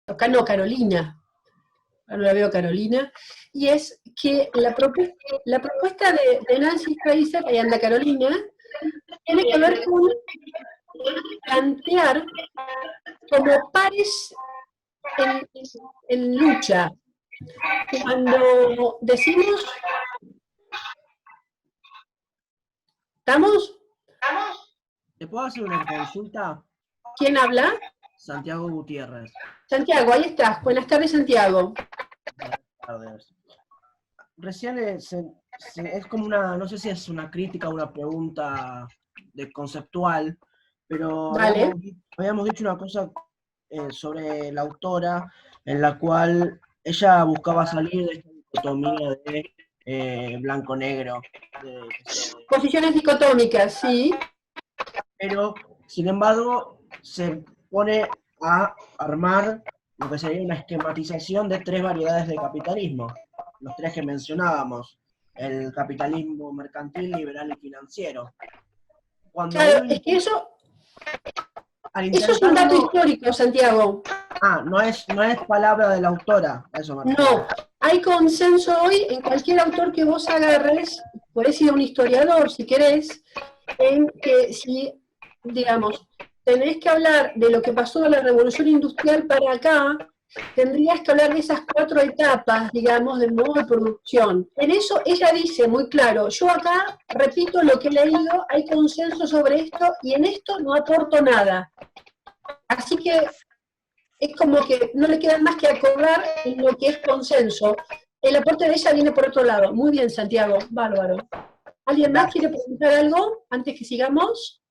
acá no, Carolina, ahora no la veo Carolina, y es que la propuesta de Nancy Fraser, ahí anda Carolina, tiene que ver con plantear como pares en, en lucha. Cuando decimos, ¿estamos? ¿Te puedo hacer una consulta? ¿Quién habla? Santiago Gutiérrez. Santiago, ahí estás. Buenas tardes, Santiago. Buenas tardes. Recién es como una, no sé si es una crítica o una pregunta de conceptual, pero Vale. habíamos dicho una cosa sobre la autora, en la cual ella buscaba salir de esta dicotomía de blanco-negro. Posiciones dicotómicas, sí. Pero, sin embargo, se pone a armar lo que sería una esquematización de tres variedades de capitalismo, los tres que mencionábamos, el capitalismo mercantil, liberal y financiero. Cuando Claro, uno, es que al eso es un dato intentarlo, histórico, Santiago. no es palabra de la autora, a eso me refiero. No, hay consenso hoy en cualquier autor que vos agarres, podés ir a un historiador si querés, en que si, digamos, tenés que hablar de lo que pasó de la revolución industrial para acá, tendrías que hablar de esas 4 etapas, digamos, del modo de producción. En eso ella dice muy claro, yo acá repito lo que he leído, hay consenso sobre esto y en esto no aporto nada. Así que es como que no le queda más que acordar en lo que es consenso. El aporte de ella viene por otro lado. Muy bien, Santiago, bárbaro. ¿Alguien más quiere Gracias. preguntar algo antes que sigamos?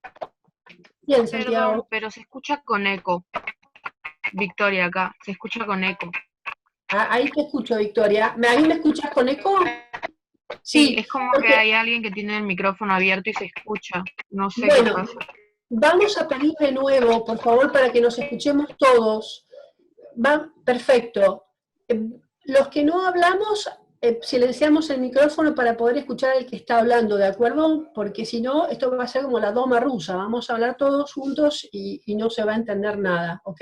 Bien, Perdón, Santiago. pero se escucha con eco. Victoria acá, se escucha con eco. Ah, ahí te escucho, Victoria. ¿A mí me escuchas con eco? Sí, Sí, es como que porque, hay alguien que tiene el micrófono abierto y se escucha. No sé qué bueno, pasa. vamos a pedir de nuevo, por favor, para que nos escuchemos todos. Va, perfecto. Los que no hablamos, silenciamos el micrófono para poder escuchar al que está hablando, ¿de acuerdo? Porque si no, esto va a ser como la doma rusa, vamos a hablar todos juntos y no se va a entender nada, ¿ok?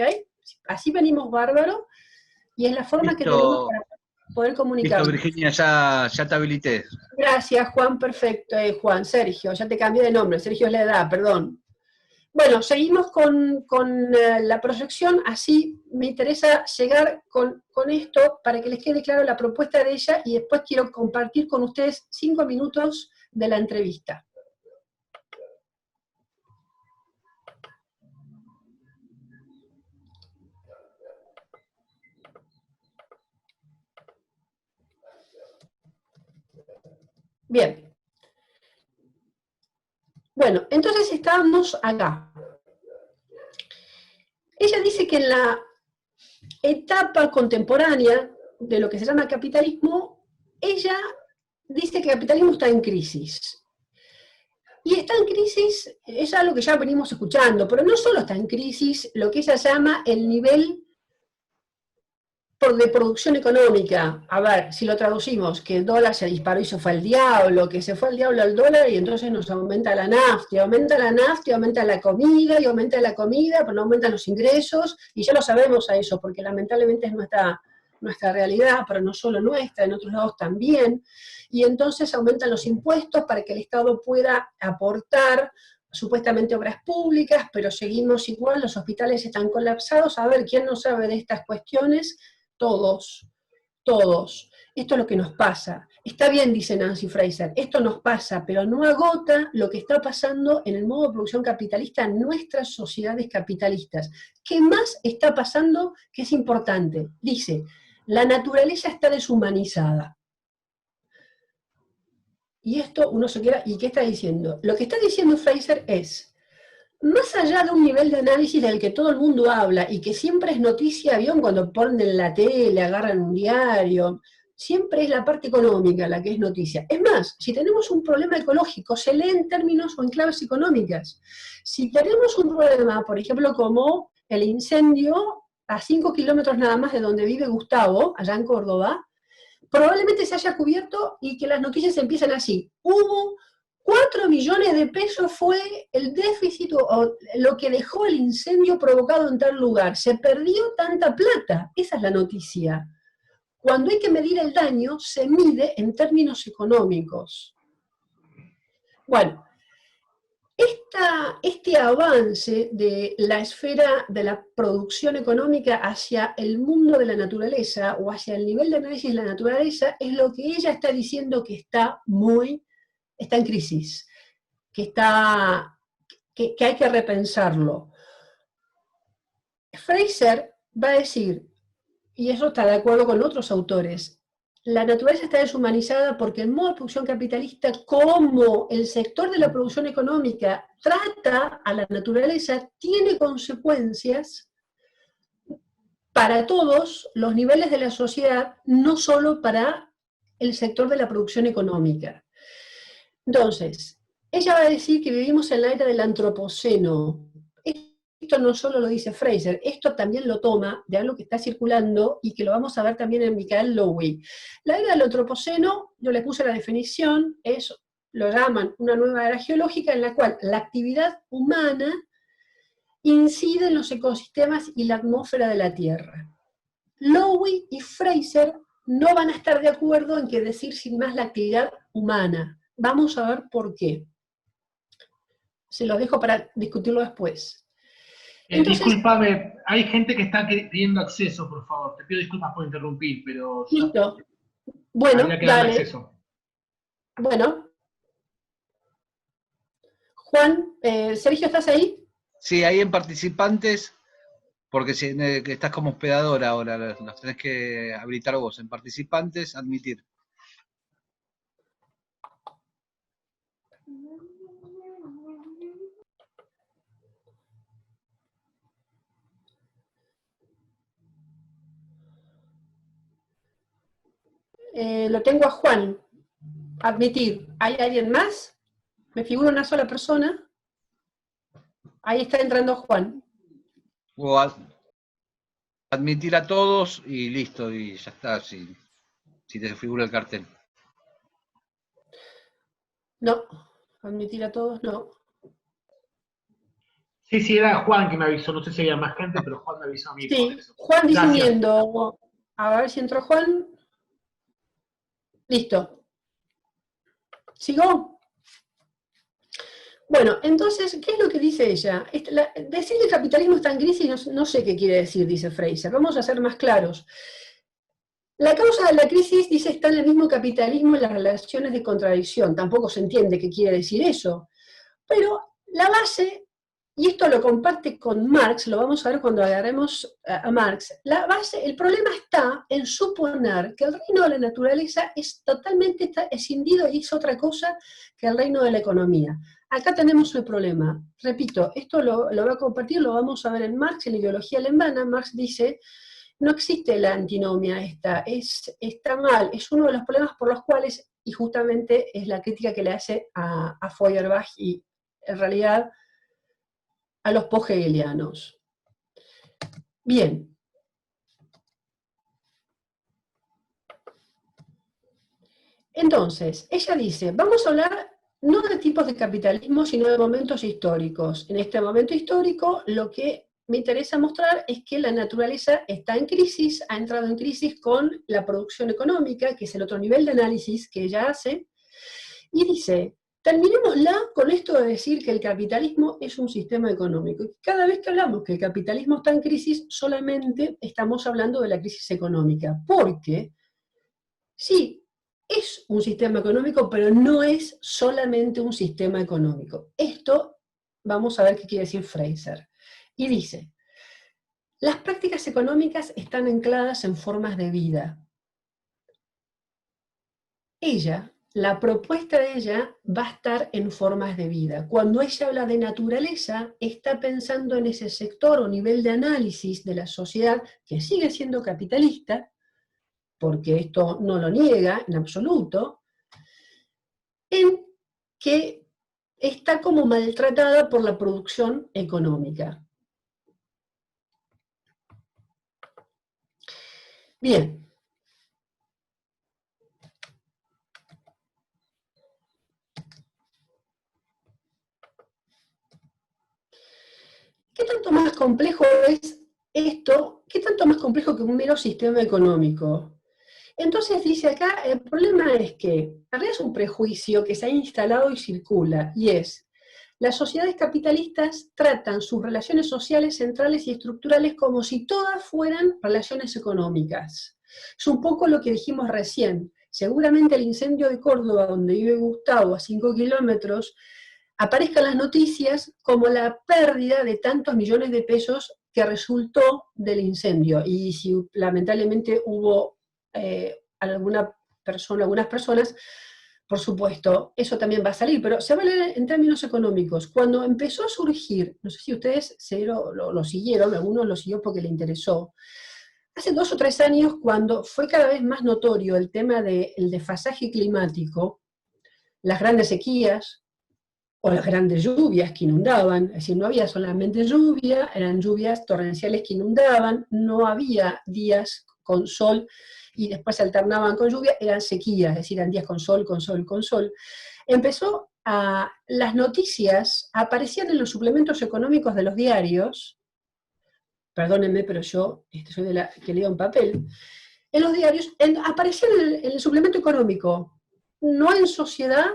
Así venimos bárbaro y es la forma que tenemos Listo, para poder listo, comunicarnos. Virginia, ya te habilité. Gracias, Juan, perfecto. Juan, Sergio, ya te cambié de nombre, Sergio es la edad, perdón. Bueno, seguimos con la proyección, así me interesa llegar con esto para que les quede claro la propuesta de ella y después quiero compartir con ustedes 5 minutos de la entrevista. Bien. Bueno, entonces estábamos acá. Ella dice que en la etapa contemporánea de lo que se llama capitalismo, ella dice que el capitalismo está en crisis. Y está en crisis, es algo que ya venimos escuchando, pero no solo está en crisis lo que ella llama el nivel de producción económica. A ver, si lo traducimos, que el dólar se disparó y se fue al diablo, que se fue al diablo al dólar y entonces nos aumenta la nafta, y aumenta la nafta, y aumenta la comida, y aumenta la comida, pero no aumentan los ingresos, y ya lo sabemos a eso, porque lamentablemente es nuestra realidad, pero no solo nuestra, en otros lados también, y entonces aumentan los impuestos para que el Estado pueda aportar supuestamente obras públicas, pero seguimos igual, los hospitales están colapsados. A ver, ¿quién no sabe de estas cuestiones? Todos, todos. Esto es lo que nos pasa. Está bien, dice Nancy Fraser, esto nos pasa, pero no agota lo que está pasando en el modo de producción capitalista en nuestras sociedades capitalistas. ¿Qué más está pasando que es importante? Dice, la naturaleza está deshumanizada. Y esto uno se queda, ¿y qué está diciendo? Lo que está diciendo Fraser es, más allá de un nivel de análisis del que todo el mundo habla y que siempre es noticia, ¿vieron? Cuando ponen en la tele, agarran un diario, siempre es la parte económica la que es noticia. Es más, si tenemos un problema ecológico, se lee en términos o en claves económicas. Si tenemos un problema, por ejemplo, como el incendio a 5 kilómetros nada más de donde vive Gustavo, allá en Córdoba, probablemente se haya cubierto y que las noticias empiezan así. Hubo 4 millones de pesos fue el déficit o lo que dejó el incendio provocado en tal lugar. Se perdió tanta plata. Esa es la noticia. Cuando hay que medir el daño, se mide en términos económicos. Bueno, este avance de la esfera de la producción económica hacia el mundo de la naturaleza o hacia el nivel de análisis de la naturaleza es lo que ella está diciendo que está en crisis, que hay que repensarlo. Fraser va a decir, y eso está de acuerdo con otros autores, la naturaleza está deshumanizada porque el modo de producción capitalista, como el sector de la producción económica trata a la naturaleza, tiene consecuencias para todos los niveles de la sociedad, no solo para el sector de la producción económica. Entonces, ella va a decir que vivimos en la era del antropoceno. Esto no solo lo dice Fraser, esto también lo toma de algo que está circulando y que lo vamos a ver también en Michael Lowy. La era del antropoceno, yo le puse la definición, lo llaman una nueva era geológica en la cual la actividad humana incide en los ecosistemas y la atmósfera de la Tierra. Lowy y Fraser no van a estar de acuerdo en que decir sin más la actividad humana. Vamos a ver por qué. Se los dejo para discutirlo después. Entonces, discúlpame, hay gente que está pidiendo acceso, por favor. Te pido disculpas por interrumpir, pero listo. Bueno, habría que darle dale. acceso. Bueno. Juan, Sergio, ¿estás ahí? Sí, ahí en participantes, porque que estás como hospedador ahora, los tenés que habilitar vos. En participantes, admitir. Lo tengo a Juan. Admitir. ¿Hay alguien más? Me figura una sola persona. Ahí está entrando Juan. O admitir a todos y listo, y ya está, si te figura el cartel. No. Admitir a todos, no. Sí, era Juan que me avisó, no sé si había más gente, pero Juan me avisó a mí por Sí, eso. Juan Gracias. diciendo, a ver si entró Juan. Listo. ¿Sigo? Bueno, entonces, ¿qué es lo que dice ella? Decir que el capitalismo está en crisis no sé qué quiere decir, dice Fraser. Vamos a ser más claros. La causa de la crisis, dice, está en el mismo capitalismo y las relaciones de contradicción. Tampoco se entiende qué quiere decir eso. Pero la base, y esto lo comparte con Marx, lo vamos a ver cuando agarremos a Marx, la base, el problema está en suponer que el reino de la naturaleza es totalmente escindido y es otra cosa que el reino de la economía. Acá tenemos el problema. Repito, esto lo va a compartir, lo vamos a ver en Marx, en la ideología alemana. Marx dice, no existe la antinomia esta, está mal, es uno de los problemas por los cuales, y justamente es la crítica que le hace a Feuerbach y en realidad a los post-hegelianos. Bien. Entonces, ella dice, vamos a hablar no de tipos de capitalismo, sino de momentos históricos. En este momento histórico, lo que me interesa mostrar es que la naturaleza está en crisis, ha entrado en crisis con la producción económica, que es el otro nivel de análisis que ella hace, y dice, terminémosla con esto de decir que el capitalismo es un sistema económico. Y cada vez que hablamos que el capitalismo está en crisis, solamente estamos hablando de la crisis económica, porque sí, es un sistema económico, pero no es solamente un sistema económico. Esto, vamos a ver qué quiere decir Fraser. Y dice, las prácticas económicas están ancladas en formas de vida. La propuesta de ella va a estar en formas de vida. Cuando ella habla de naturaleza, está pensando en ese sector o nivel de análisis de la sociedad que sigue siendo capitalista, porque esto no lo niega en absoluto, en que está como maltratada por la producción económica. Bien. ¿qué tanto más complejo es esto? ¿Qué tanto más complejo que un mero sistema económico? Entonces dice acá, el problema es que, en realidad es un prejuicio que se ha instalado y circula, y es, las sociedades capitalistas tratan sus relaciones sociales centrales y estructurales como si todas fueran relaciones económicas. Es un poco lo que dijimos recién. Seguramente el incendio de Córdoba, donde vive Gustavo, a 5 kilómetros, aparezca en las noticias como la pérdida de tantos millones de pesos que resultó del incendio. Y si lamentablemente hubo algunas personas, por supuesto, eso también va a salir, pero se va a leer en términos económicos. Cuando empezó a surgir, no sé si ustedes lo siguieron, algunos lo siguió porque le interesó, hace 2 o 3 años, cuando fue cada vez más notorio el tema del desfasaje climático, las grandes sequías, o las grandes lluvias que inundaban, es decir, no había solamente lluvia, eran lluvias torrenciales que inundaban, no había días con sol y después se alternaban con lluvia, eran sequías, es decir, eran días con sol, con sol, con sol. Las noticias aparecían en los suplementos económicos de los diarios, perdónenme, pero yo soy de la que leo en papel, en los diarios, aparecían en el suplemento económico, no en Sociedad,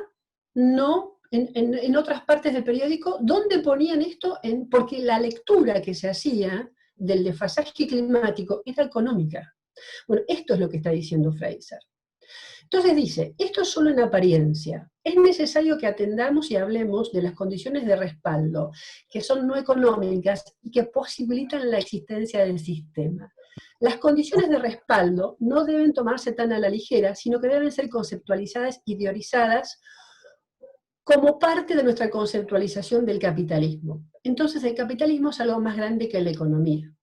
no en otras partes del periódico, donde ponían esto, porque la lectura que se hacía del desfasaje climático era económica. Bueno, esto es lo que está diciendo Fraser. Entonces dice, esto es solo en apariencia. Es necesario que atendamos y hablemos de las condiciones de respaldo, que son no económicas y que posibilitan la existencia del sistema. Las condiciones de respaldo no deben tomarse tan a la ligera, sino que deben ser conceptualizadas y teorizadas como parte de nuestra conceptualización del capitalismo. Entonces el capitalismo es algo más grande que la economía.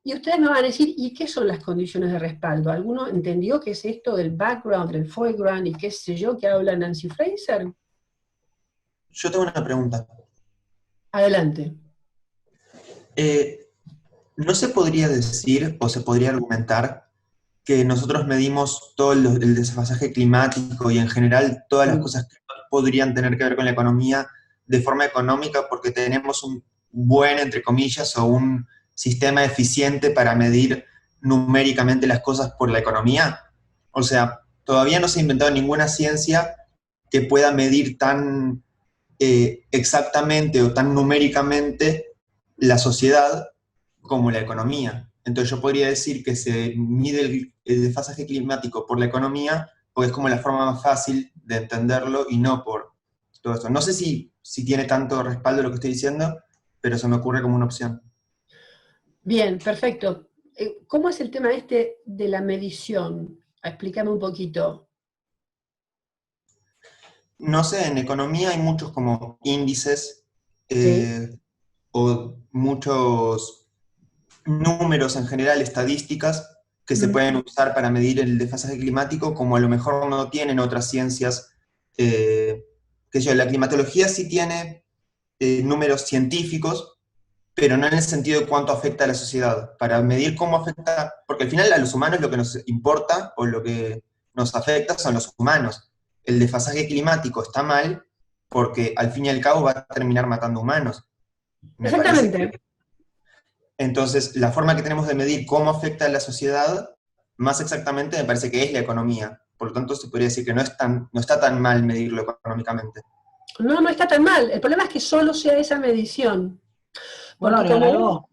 Y ustedes me van a decir, ¿y qué son las condiciones de respaldo? ¿Alguno entendió qué es esto del background, del foreground y qué sé yo que habla Nancy Fraser? Yo tengo una pregunta. Adelante. ¿No se podría decir o se podría argumentar que nosotros medimos todo el desfasaje climático y en general todas las cosas que podrían tener que ver con la economía de forma económica porque tenemos un buen, entre comillas, o un sistema eficiente para medir numéricamente las cosas por la economía? O sea, todavía no se ha inventado ninguna ciencia que pueda medir tan exactamente o tan numéricamente la sociedad como la economía. Entonces yo podría decir que se mide el desfasaje climático por la economía porque es como la forma más fácil de entenderlo y no por todo esto. No sé si tiene tanto respaldo lo que estoy diciendo, pero se me ocurre como una opción. Bien, perfecto. ¿Cómo es el tema este de la medición? Explícame un poquito. No sé, en economía hay muchos como índices Sí. o muchos números en general, estadísticas, que se pueden usar para medir el desfasaje climático, como a lo mejor no tienen otras ciencias. La climatología sí tiene números científicos, pero no en el sentido de cuánto afecta a la sociedad. Para medir cómo afecta, porque al final a los humanos lo que nos importa o lo que nos afecta son los humanos. El desfasaje climático está mal porque al fin y al cabo va a terminar matando humanos. Me parece Exactamente. que entonces, la forma que tenemos de medir cómo afecta a la sociedad, más exactamente me parece que es la economía. Por lo tanto, se podría decir que no está tan mal medirlo económicamente. No, no está tan mal. El problema es que solo sea esa medición. ¿Puedo Porque agregar como... algo?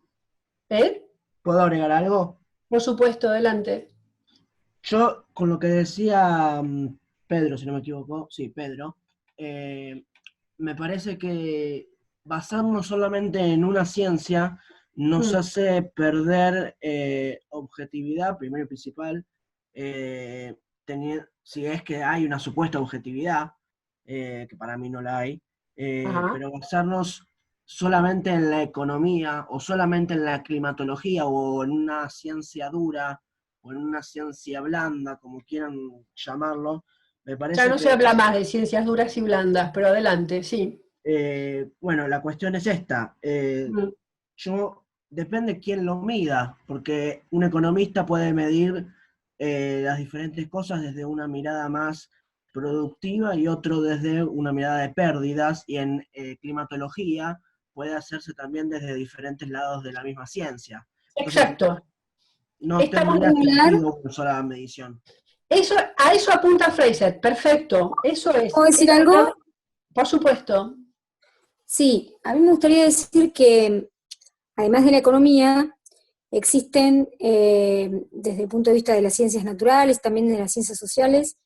¿Eh? ¿Puedo agregar algo? Por supuesto, adelante. Yo, con lo que decía Pedro, si no me equivoco, sí, Pedro, me parece que basarnos solamente en una ciencia nos hace perder objetividad, primero y principal, si es que hay una supuesta objetividad, que para mí no la hay, Ajá. pero basarnos solamente en la economía o solamente en la climatología o en una ciencia dura o en una ciencia blanda, como quieran llamarlo, me Ya parece no se que, habla más de ciencias duras y blandas, pero adelante, sí. bueno, la cuestión es esta. Mm. Depende quién lo mida, porque un economista puede medir las diferentes cosas desde una mirada más productiva y otro desde una mirada de pérdidas, y en climatología puede hacerse también desde diferentes lados de la misma ciencia. Entonces, Exacto. no Estamos tendría similar. sentido una sola medición. A eso apunta Fraser, perfecto, eso es. ¿Puedo decir algo? Por supuesto. Sí, a mí me gustaría decir que, además de la economía, existen, desde el punto de vista de las ciencias naturales, también de las ciencias sociales,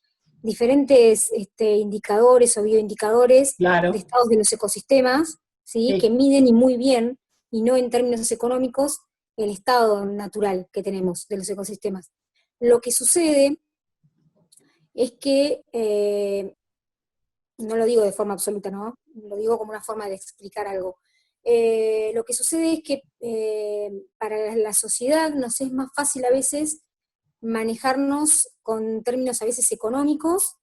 diferentes indicadores o bioindicadores Claro. de estados de los ecosistemas, ¿sí? Sí. Que miden y muy bien, y no en términos económicos, el estado natural que tenemos de los ecosistemas. Lo que sucede es que, no lo digo de forma absoluta, ¿no? Lo digo como una forma de explicar algo. Lo que sucede es que para la sociedad nos es más fácil a veces manejarnos con términos a veces económicos,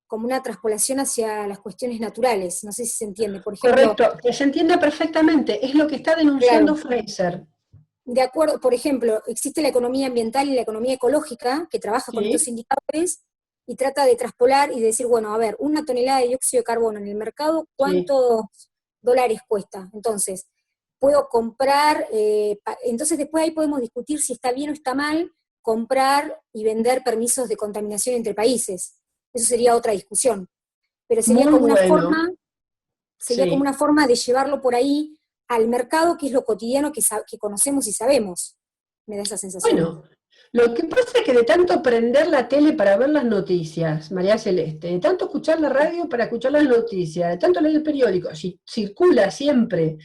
como una traspolación hacia las cuestiones naturales. No sé si se entiende. Por ejemplo, Correcto, que se entiende perfectamente, es lo que está denunciando Fraser. de acuerdo, por ejemplo, existe la economía ambiental y la economía ecológica, que trabaja con Sí. estos indicadores y trata de traspolar y decir, bueno, a ver, una tonelada de dióxido de carbono en el mercado, ¿cuántos dólares cuesta? Entonces, puedo comprar, entonces después ahí podemos discutir si está bien o está mal comprar y vender permisos de contaminación entre países. Eso sería otra discusión. Pero sería Muy como una bueno. forma, sería Sí. como una forma de llevarlo por ahí al mercado, que es lo cotidiano que conocemos y sabemos. Me da esa sensación. Bueno, lo que pasa es que de tanto prender la tele para ver las noticias, María Celeste, de tanto escuchar la radio para escuchar las noticias, de tanto leer el periódico, si circula siempre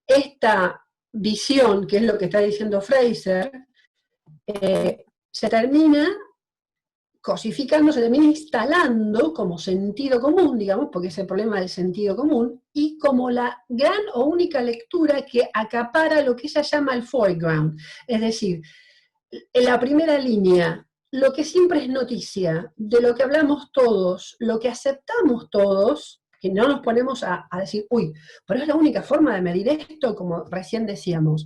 esta visión, que es lo que está diciendo Fraser, se termina cosificando, se termina instalando como sentido común, digamos, porque es el problema del sentido común, y como la gran o única lectura que acapara lo que ella llama el foreground, es decir, en la primera línea, lo que siempre es noticia, de lo que hablamos todos, lo que aceptamos todos, que no nos ponemos a decir, uy, pero es la única forma de medir esto, como recién decíamos.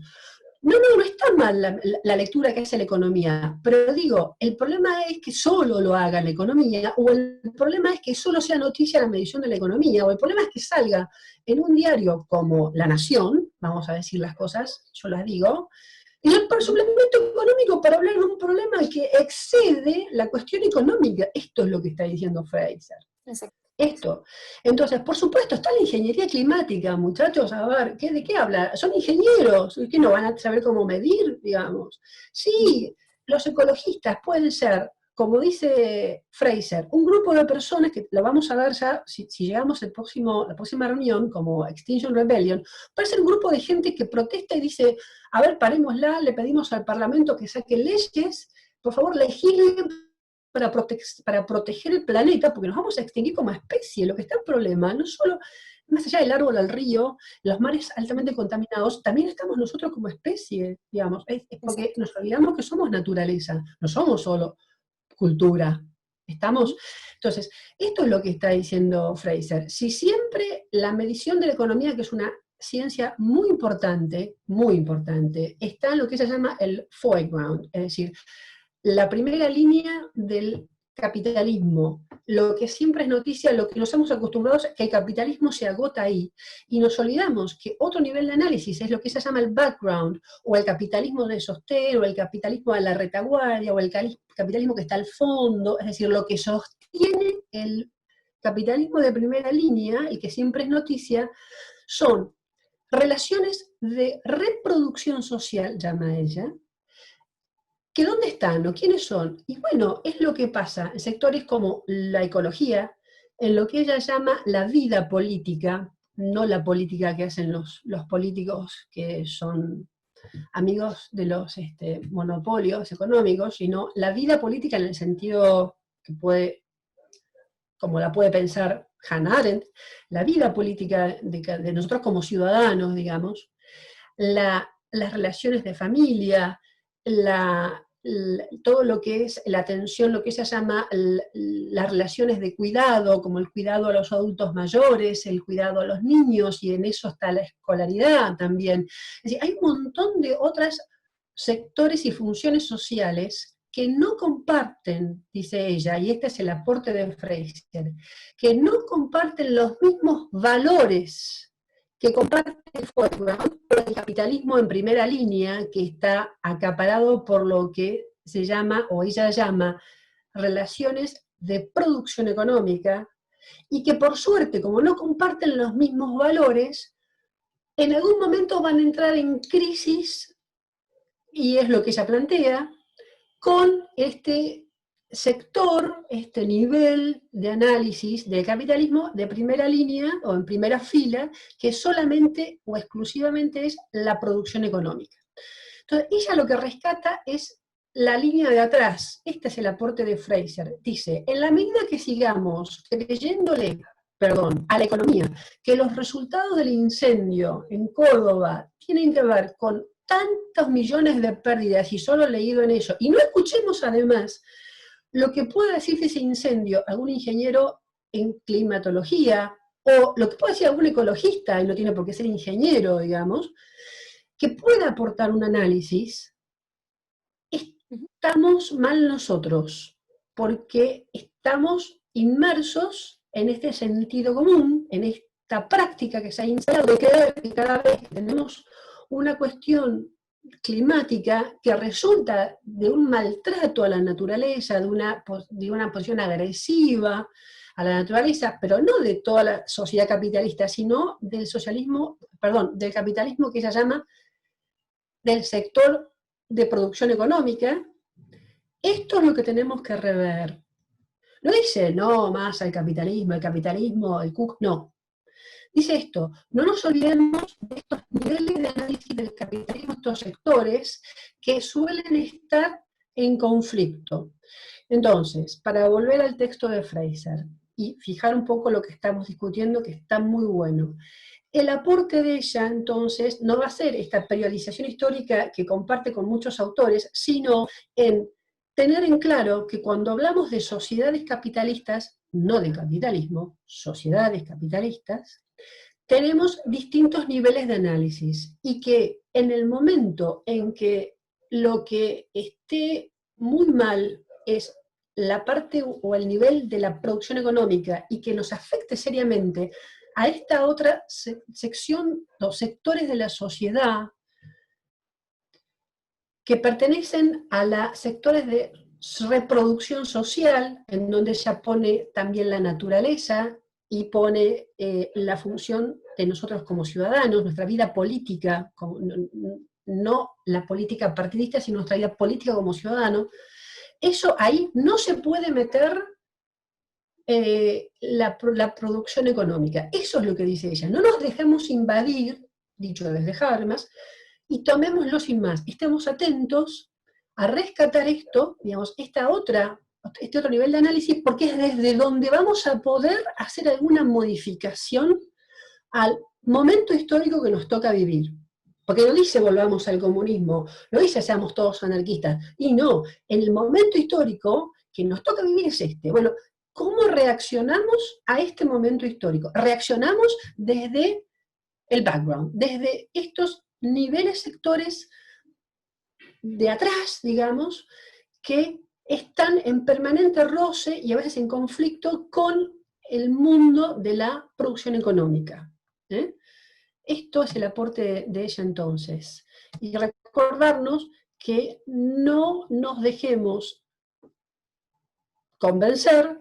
No está mal la lectura que hace la economía, pero digo, el problema es que solo lo haga la economía, o el problema es que solo sea noticia la medición de la economía, o el problema es que salga en un diario como La Nación, vamos a decir las cosas, yo las digo, y el suplemento económico para hablar de un problema que excede la cuestión económica. Esto es lo que está diciendo Fraser. Exacto. Esto. Entonces, por supuesto, está la ingeniería climática, muchachos, a ver, ¿de qué habla? Son ingenieros, ¿qué no van a saber cómo medir, digamos? Sí, los ecologistas pueden ser, como dice Fraser, un grupo de personas que lo vamos a ver ya, si llegamos la próxima reunión, como Extinction Rebellion, puede ser un grupo de gente que protesta y dice, a ver, parémosla, le pedimos al Parlamento que saque leyes, por favor, legislen para proteger el planeta, porque nos vamos a extinguir como especie. Lo que está en problema, no solo más allá del árbol al río, los mares altamente contaminados, también estamos nosotros como especie, digamos, es porque nos olvidamos que somos naturaleza, no somos solo cultura. Estamos. Entonces, esto es lo que está diciendo Fraser. Si siempre la medición de la economía, que es una ciencia muy importante, está en lo que se llama el foreground, es decir, la primera línea del capitalismo, lo que siempre es noticia, lo que nos hemos acostumbrado es que el capitalismo se agota ahí, y nos olvidamos que otro nivel de análisis es lo que se llama el background, o el capitalismo de sostén, o el capitalismo de la retaguardia, o el capitalismo que está al fondo, es decir, lo que sostiene el capitalismo de primera línea, y que siempre es noticia, son relaciones de reproducción social, llama ella, que dónde están o quiénes son. Y bueno, es lo que pasa en sectores como la ecología, en lo que ella llama la vida política, no la política que hacen los políticos que son amigos de los monopolios económicos, sino la vida política en el sentido que puede, como la puede pensar Hannah Arendt, la vida política de nosotros como ciudadanos, digamos, las relaciones de familia, todo lo que es la atención, lo que se llama las relaciones de cuidado, como el cuidado a los adultos mayores, el cuidado a los niños, y en eso está la escolaridad también. Es decir, hay un montón de otros sectores y funciones sociales que no comparten, dice ella, y este es el aporte de Fraser, que no comparten los mismos valores que comparte el foreground, pero el capitalismo en primera línea, que está acaparado por lo que se llama, o ella llama, relaciones de producción económica, y que por suerte, como no comparten los mismos valores, en algún momento van a entrar en crisis, y es lo que ella plantea, con este sector, este nivel de análisis del capitalismo de primera línea o en primera fila, que solamente o exclusivamente es la producción económica. Entonces, ella lo que rescata es la línea de atrás. Este es el aporte de Fraser. Dice, en la medida que sigamos creyéndole, a la economía, que los resultados del incendio en Córdoba tienen que ver con tantos millones de pérdidas y solo leído en ello, y no escuchemos además lo que pueda decir de ese incendio algún ingeniero en climatología, o lo que pueda decir algún ecologista, y no tiene por qué ser ingeniero, digamos, que pueda aportar un análisis, estamos mal nosotros, porque estamos inmersos en este sentido común, en esta práctica que se ha instalado de creer que cada vez que tenemos una cuestión climática que resulta de un maltrato a la naturaleza, de una posición agresiva a la naturaleza, pero no de toda la sociedad capitalista, sino del socialismo, del capitalismo que ella llama del sector de producción económica. Esto es lo que tenemos que rever. No dice, no, más al capitalismo, el Cook, no. Dice esto, no nos olvidemos de estos niveles de análisis del capitalismo, estos sectores que suelen estar en conflicto. Entonces, para volver al texto de Fraser y fijar un poco lo que estamos discutiendo, que está muy bueno, el aporte de ella, entonces, no va a ser esta periodización histórica que comparte con muchos autores, sino en tener en claro que cuando hablamos de sociedades capitalistas, no de capitalismo, sociedades capitalistas, tenemos distintos niveles de análisis, y que en el momento en que lo que esté muy mal es la parte o el nivel de la producción económica y que nos afecte seriamente a esta otra sección o sectores de la sociedad que pertenecen a los sectores de reproducción social, en donde ella pone también la naturaleza y pone la función de nosotros como ciudadanos, nuestra vida política, no la política partidista, sino nuestra vida política como ciudadanos. Eso ahí no se puede meter la producción económica. Eso es lo que dice ella. No nos dejemos invadir, dicho desde Habermas, y tomémoslo sin más. Estemos atentos a rescatar esto, digamos, este otro nivel de análisis, porque es desde donde vamos a poder hacer alguna modificación al momento histórico que nos toca vivir. Porque no dice volvamos al comunismo, no dice seamos todos anarquistas, y no, en el momento histórico que nos toca vivir es este. Bueno, ¿cómo reaccionamos a este momento histórico? Reaccionamos desde el background, desde estos niveles sectores de atrás, digamos, que están en permanente roce y a veces en conflicto con el mundo de la producción económica. Esto es el aporte de ella entonces. Y recordarnos que no nos dejemos convencer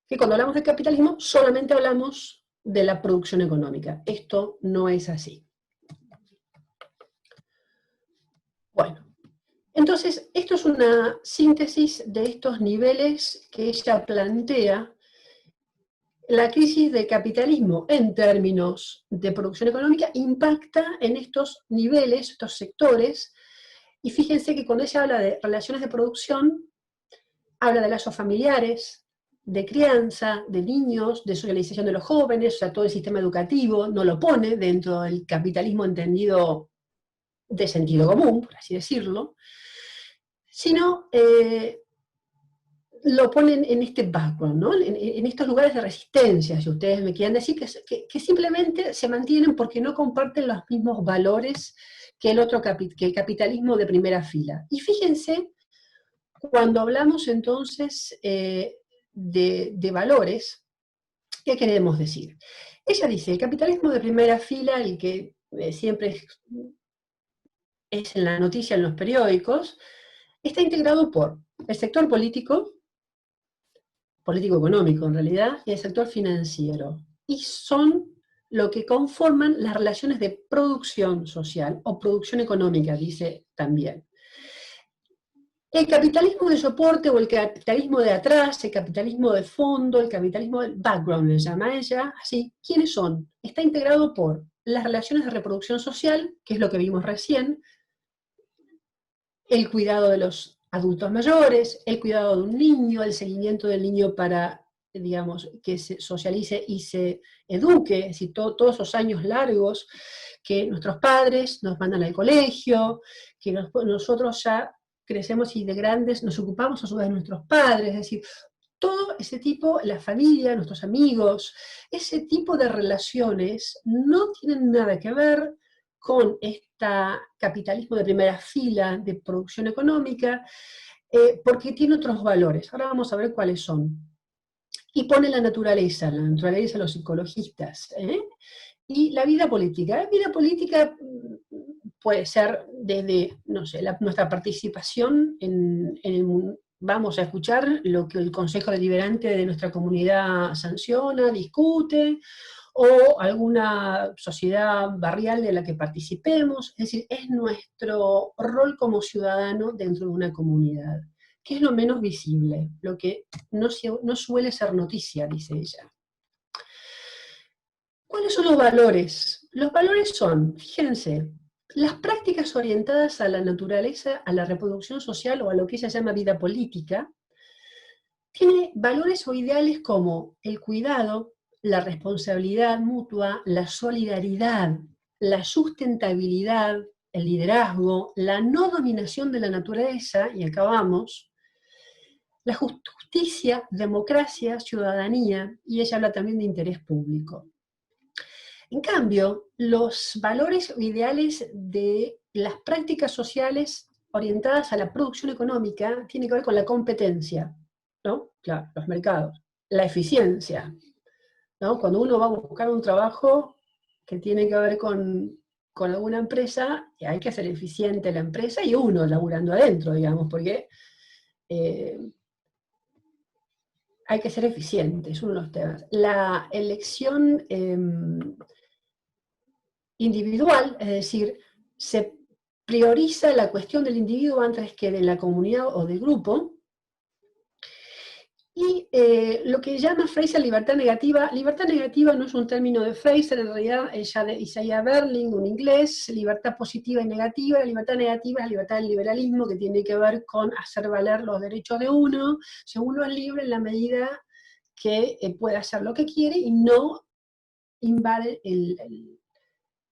que cuando hablamos de capitalismo solamente hablamos de la producción económica. Esto no es así. Bueno, entonces esto es una síntesis de estos niveles que ella plantea. La crisis del capitalismo en términos de producción económica impacta en estos niveles, estos sectores, y fíjense que cuando ella habla de relaciones de producción, habla de lazos familiares, de crianza, de niños, de socialización de los jóvenes, o sea, todo el sistema educativo no lo pone dentro del capitalismo entendido de sentido común, por así decirlo, sino lo ponen en este background, ¿no? En estos lugares de resistencia, si ustedes me quieren decir, que simplemente se mantienen porque no comparten los mismos valores que el capitalismo de primera fila. Y fíjense, cuando hablamos entonces de valores, ¿qué queremos decir? Ella dice, el capitalismo de primera fila, el que siempre es en la noticia en los periódicos, está integrado por el sector político-económico en realidad, y el sector financiero. Y son lo que conforman las relaciones de producción social o producción económica, dice también. El capitalismo de soporte o el capitalismo de atrás, el capitalismo de fondo, el capitalismo del background, le llama ella, así, ¿quiénes son? Está integrado por las relaciones de reproducción social, que es lo que vimos recién, el cuidado de los adultos mayores, el cuidado de un niño, el seguimiento del niño para, digamos, que se socialice y se eduque, es decir, todos esos años largos que nuestros padres nos mandan al colegio, que nosotros ya crecemos y de grandes nos ocupamos a su vez de nuestros padres, es decir, todo ese tipo, la familia, nuestros amigos, ese tipo de relaciones no tienen nada que ver con este capitalismo de primera fila de producción económica, porque tiene otros valores. Ahora vamos a ver cuáles son. Y pone la naturaleza los psicologistas, y la vida política. La vida política puede ser desde, no sé, nuestra participación en el mundo. Vamos a escuchar lo que el Consejo Deliberante de nuestra comunidad sanciona, discute, o alguna sociedad barrial de la que participemos, es decir, es nuestro rol como ciudadano dentro de una comunidad, que es lo menos visible, lo que no suele ser noticia, dice ella. ¿Cuáles son los valores? Los valores son, fíjense, las prácticas orientadas a la naturaleza, a la reproducción social o a lo que ella llama vida política, tiene valores o ideales como el cuidado, la responsabilidad mutua, la solidaridad, la sustentabilidad, el liderazgo, la no dominación de la naturaleza, y acabamos, la justicia, democracia, ciudadanía, y ella habla también de interés público. En cambio, los valores o ideales de las prácticas sociales orientadas a la producción económica tienen que ver con la competencia, ¿no? Claro, los mercados, la eficiencia, ¿no? Cuando uno va a buscar un trabajo que tiene que ver con alguna empresa, hay que ser eficiente la empresa y uno laburando adentro, digamos, porque hay que ser eficiente, es uno de los temas. La elección individual, es decir, se prioriza la cuestión del individuo antes que de la comunidad o del grupo, y lo que llama Fraser libertad negativa no es un término de Fraser, en realidad ella de Isaiah Berlin, un inglés, libertad positiva y negativa. La libertad negativa es la libertad del liberalismo, que tiene que ver con hacer valer los derechos de uno, si uno es libre en la medida que puede hacer lo que quiere y no invade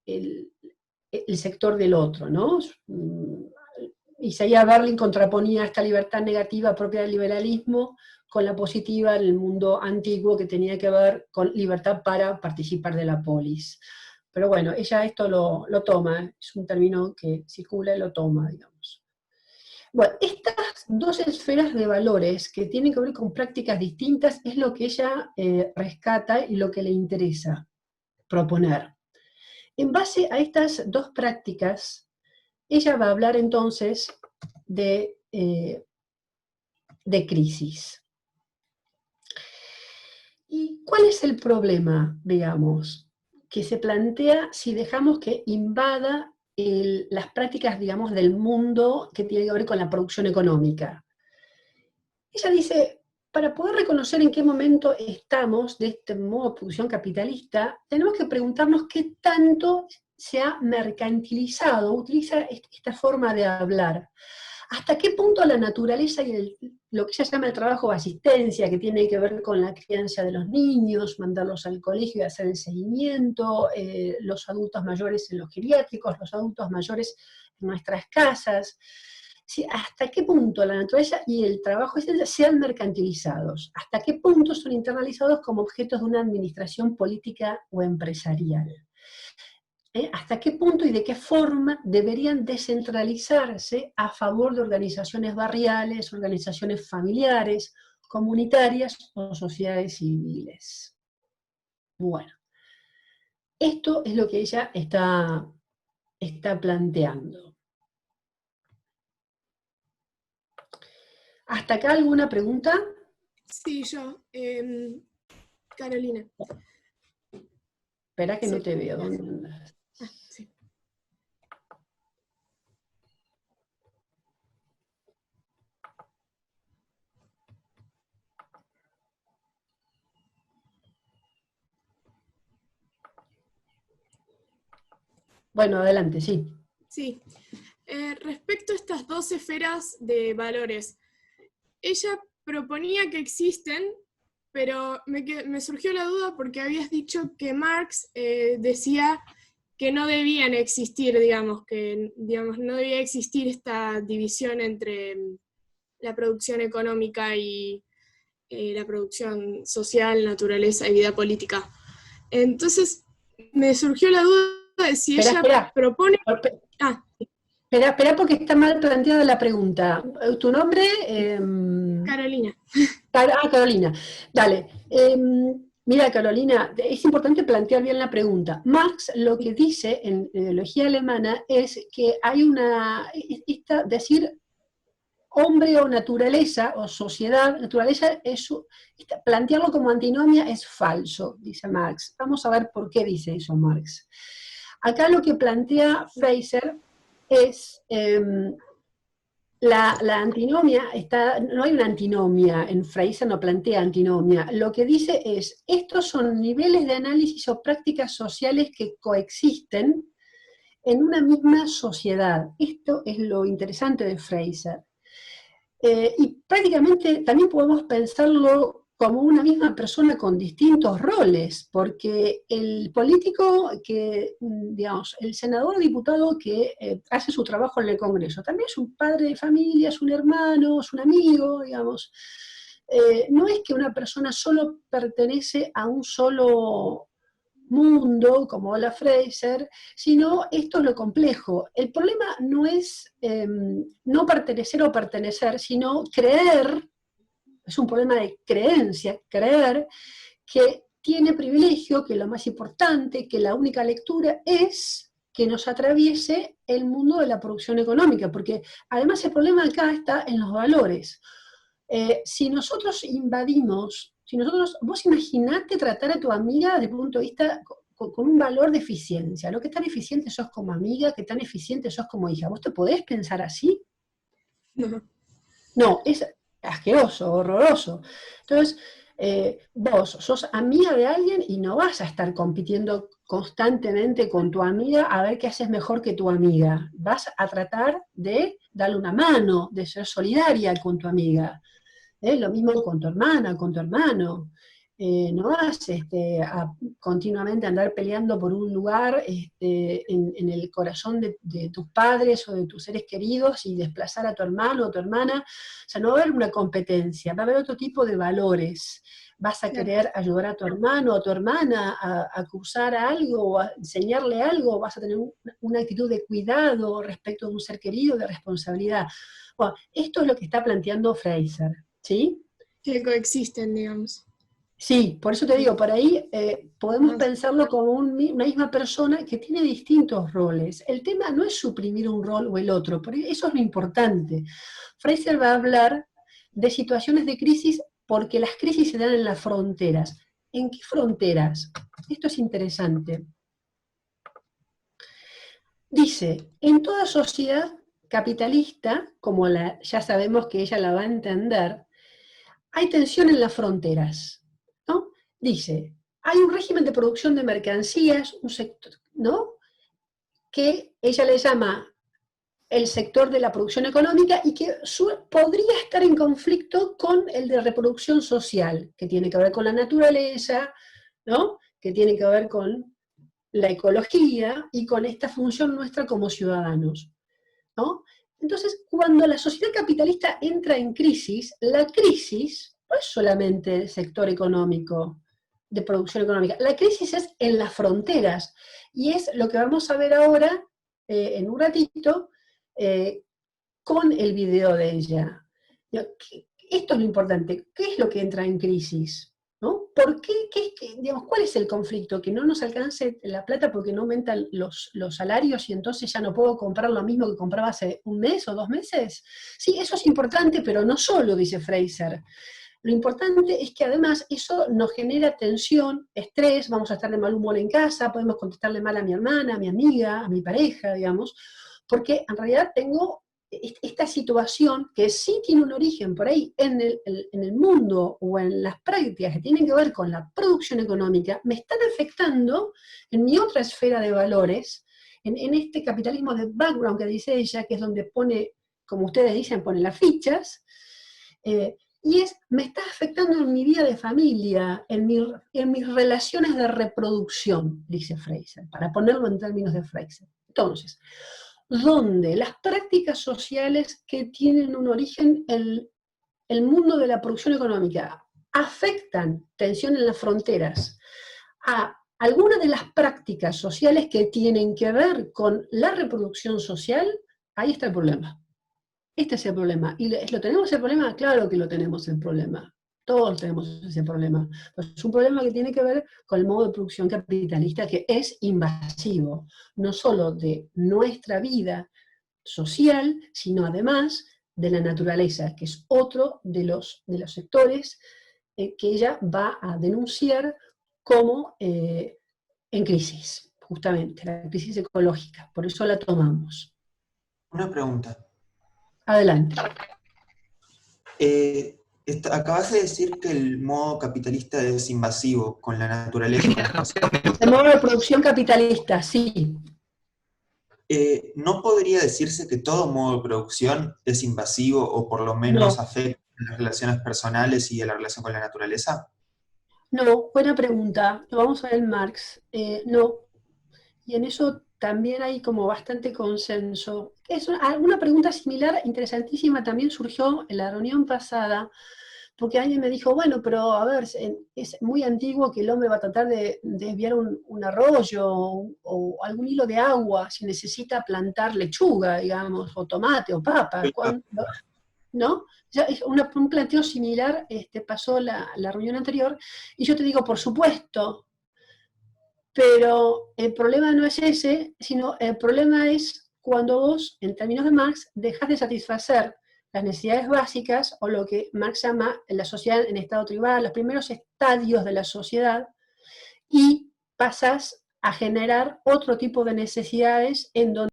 el sector del otro, ¿no? Isaiah Berlin contraponía esta libertad negativa propia del liberalismo con la positiva en el mundo antiguo que tenía que ver con libertad para participar de la polis. Pero bueno, ella esto lo toma, es un término que circula y lo toma, digamos. Bueno, estas dos esferas de valores que tienen que ver con prácticas distintas es lo que ella rescata y lo que le interesa proponer. En base a estas dos prácticas, ella va a hablar entonces de crisis. ¿Y cuál es el problema, digamos, que se plantea si dejamos que invada las prácticas, digamos, del mundo que tiene que ver con la producción económica? Ella dice, para poder reconocer en qué momento estamos de este modo de producción capitalista, tenemos que preguntarnos qué tanto se ha mercantilizado, utiliza esta forma de hablar. ¿Hasta qué punto la naturaleza y lo que ella llama el trabajo de asistencia, que tiene que ver con la crianza de los niños, mandarlos al colegio y hacer el seguimiento, los adultos mayores en los geriátricos, los adultos mayores en nuestras casas, ¿sí? ¿Hasta qué punto la naturaleza y el trabajo sean mercantilizados? ¿Hasta qué punto son internalizados como objetos de una administración política o empresarial? ¿Hasta qué punto y de qué forma deberían descentralizarse a favor de organizaciones barriales, organizaciones familiares, comunitarias o sociedades civiles? Bueno, Esto es lo que ella está planteando. ¿Hasta acá alguna pregunta? Sí, yo. Carolina. Espera que no Sí. te veo. ¿Dónde andas? Ah, sí. Bueno, adelante, sí. Sí. Respecto a estas dos esferas de valores, ella proponía que existen, pero me surgió la duda porque habías dicho que Marx decía que no debían existir, digamos, que no debía existir esta división entre la producción económica y la producción social, naturaleza y vida política. Entonces, me surgió la duda de si ella Espera. propone... Ah, Espera, porque está mal planteada la pregunta. ¿Tu nombre? Carolina. Carolina. Dale. Mira, Carolina, es importante plantear bien la pregunta. Marx lo que dice en ideología alemana es que hay decir hombre o naturaleza o sociedad, naturaleza, plantearlo como antinomia es falso, dice Marx. Vamos a ver por qué dice eso Marx. Acá lo que plantea Fraser es la antinomia, no hay una antinomia, en Fraser no plantea antinomia, lo que dice es, estos son niveles de análisis o prácticas sociales que coexisten en una misma sociedad. Esto es lo interesante de Fraser. Y prácticamente también podemos pensarlo como una misma persona con distintos roles, porque el político digamos, el senador o diputado que hace su trabajo en el Congreso, también es un padre de familia, es un hermano, es un amigo, digamos. No es que una persona solo pertenece a un solo mundo, como la Fraser, sino esto es lo complejo. El problema no es no pertenecer o pertenecer, sino creer, es un problema de creencia, creer que tiene privilegio, que lo más importante, que la única lectura es que nos atraviese el mundo de la producción económica, porque además el problema acá está en los valores. Si nosotros invadimos, vos imaginate tratar a tu amiga desde el punto de vista con un valor de eficiencia, ¿no? ¿Qué tan eficiente sos como amiga? ¿Qué tan eficiente sos como hija? ¿Vos te podés pensar así? No. No, es asqueroso, horroroso. Entonces, vos sos amiga de alguien y no vas a estar compitiendo constantemente con tu amiga a ver qué haces mejor que tu amiga. Vas a tratar de darle una mano, de ser solidaria con tu amiga. Lo mismo con tu hermana, con tu hermano. No vas continuamente andar peleando por un lugar en el corazón de tus padres o de tus seres queridos y desplazar a tu hermano o tu hermana. O sea, no va a haber una competencia, va a haber otro tipo de valores. Vas a querer ayudar a tu hermano o a tu hermana a cursar algo o a enseñarle algo, vas a tener una actitud de cuidado respecto de un ser querido, de responsabilidad. Bueno, esto es lo que está planteando Fraser. ¿Sí? Que coexisten, digamos. Sí, por eso te digo, por ahí podemos pensarlo como una misma persona que tiene distintos roles. El tema no es suprimir un rol o el otro, porque eso es lo importante. Fraser va a hablar de situaciones de crisis porque las crisis se dan en las fronteras. ¿En qué fronteras? Esto es interesante. Dice, en toda sociedad capitalista, como ya sabemos que ella la va a entender, hay tensión en las fronteras, ¿no? Dice, hay un régimen de producción de mercancías, un sector, ¿no? Que ella le llama el sector de la producción económica y que podría estar en conflicto con el de reproducción social, que tiene que ver con la naturaleza, ¿no? Que tiene que ver con la ecología y con esta función nuestra como ciudadanos, ¿no? Entonces, cuando la sociedad capitalista entra en crisis, la crisis no es solamente el sector económico, de producción económica, la crisis es en las fronteras, y es lo que vamos a ver ahora, en un ratito, con el video de ella. Esto es lo importante, ¿qué es lo que entra en crisis? ¿no? ¿Por qué? Digamos, ¿cuál es el conflicto? ¿Que no nos alcance la plata porque no aumentan los salarios y entonces ya no puedo comprar lo mismo que compraba hace un mes o 2 meses? Sí, eso es importante, pero no solo, dice Fraser. Lo importante es que además eso nos genera tensión, estrés, vamos a estar de mal humor en casa, podemos contestarle mal a mi hermana, a mi amiga, a mi pareja, digamos, porque en realidad tengo esta situación que sí tiene un origen por ahí en el mundo o en las prácticas que tienen que ver con la producción económica, me están afectando en mi otra esfera de valores, en este capitalismo de background que dice ella, que es donde pone, como ustedes dicen, pone las fichas, y me está afectando en mi vida de familia, en mis relaciones de reproducción, dice Fraser, para ponerlo en términos de Fraser. Entonces, donde las prácticas sociales que tienen un origen en el mundo de la producción económica afectan tensión en las fronteras a algunas de las prácticas sociales que tienen que ver con la reproducción social, ahí está el problema. Este es el problema. ¿Y lo tenemos el problema? Claro que lo tenemos el problema. Todos tenemos ese problema. Es un problema que tiene que ver con el modo de producción capitalista que es invasivo, no solo de nuestra vida social, sino además de la naturaleza, que es otro de los sectores que ella va a denunciar como en crisis, justamente, la crisis ecológica. Por eso la tomamos. Una pregunta. Adelante. Acabas de decir que el modo capitalista es invasivo con la naturaleza y con las personas. El modo de producción capitalista, sí. ¿No podría decirse que todo modo de producción es invasivo o por lo menos afecta a las relaciones personales y a la relación con la naturaleza? No, buena pregunta. Lo vamos a ver en Marx. No. Y en eso también hay como bastante consenso. Una pregunta similar, interesantísima, también surgió en la reunión pasada, porque alguien me dijo, bueno, pero a ver, es muy antiguo que el hombre va a tratar de desviar un arroyo o algún hilo de agua si necesita plantar lechuga, digamos, o tomate o papa, ¿no? Ya es un planteo similar pasó la reunión anterior, y yo te digo, por supuesto, pero el problema no es ese, sino el problema es cuando vos, en términos de Marx, dejás de satisfacer las necesidades básicas, o lo que Marx llama la sociedad en estado tribal, los primeros estadios de la sociedad, y pasás a generar otro tipo de necesidades en donde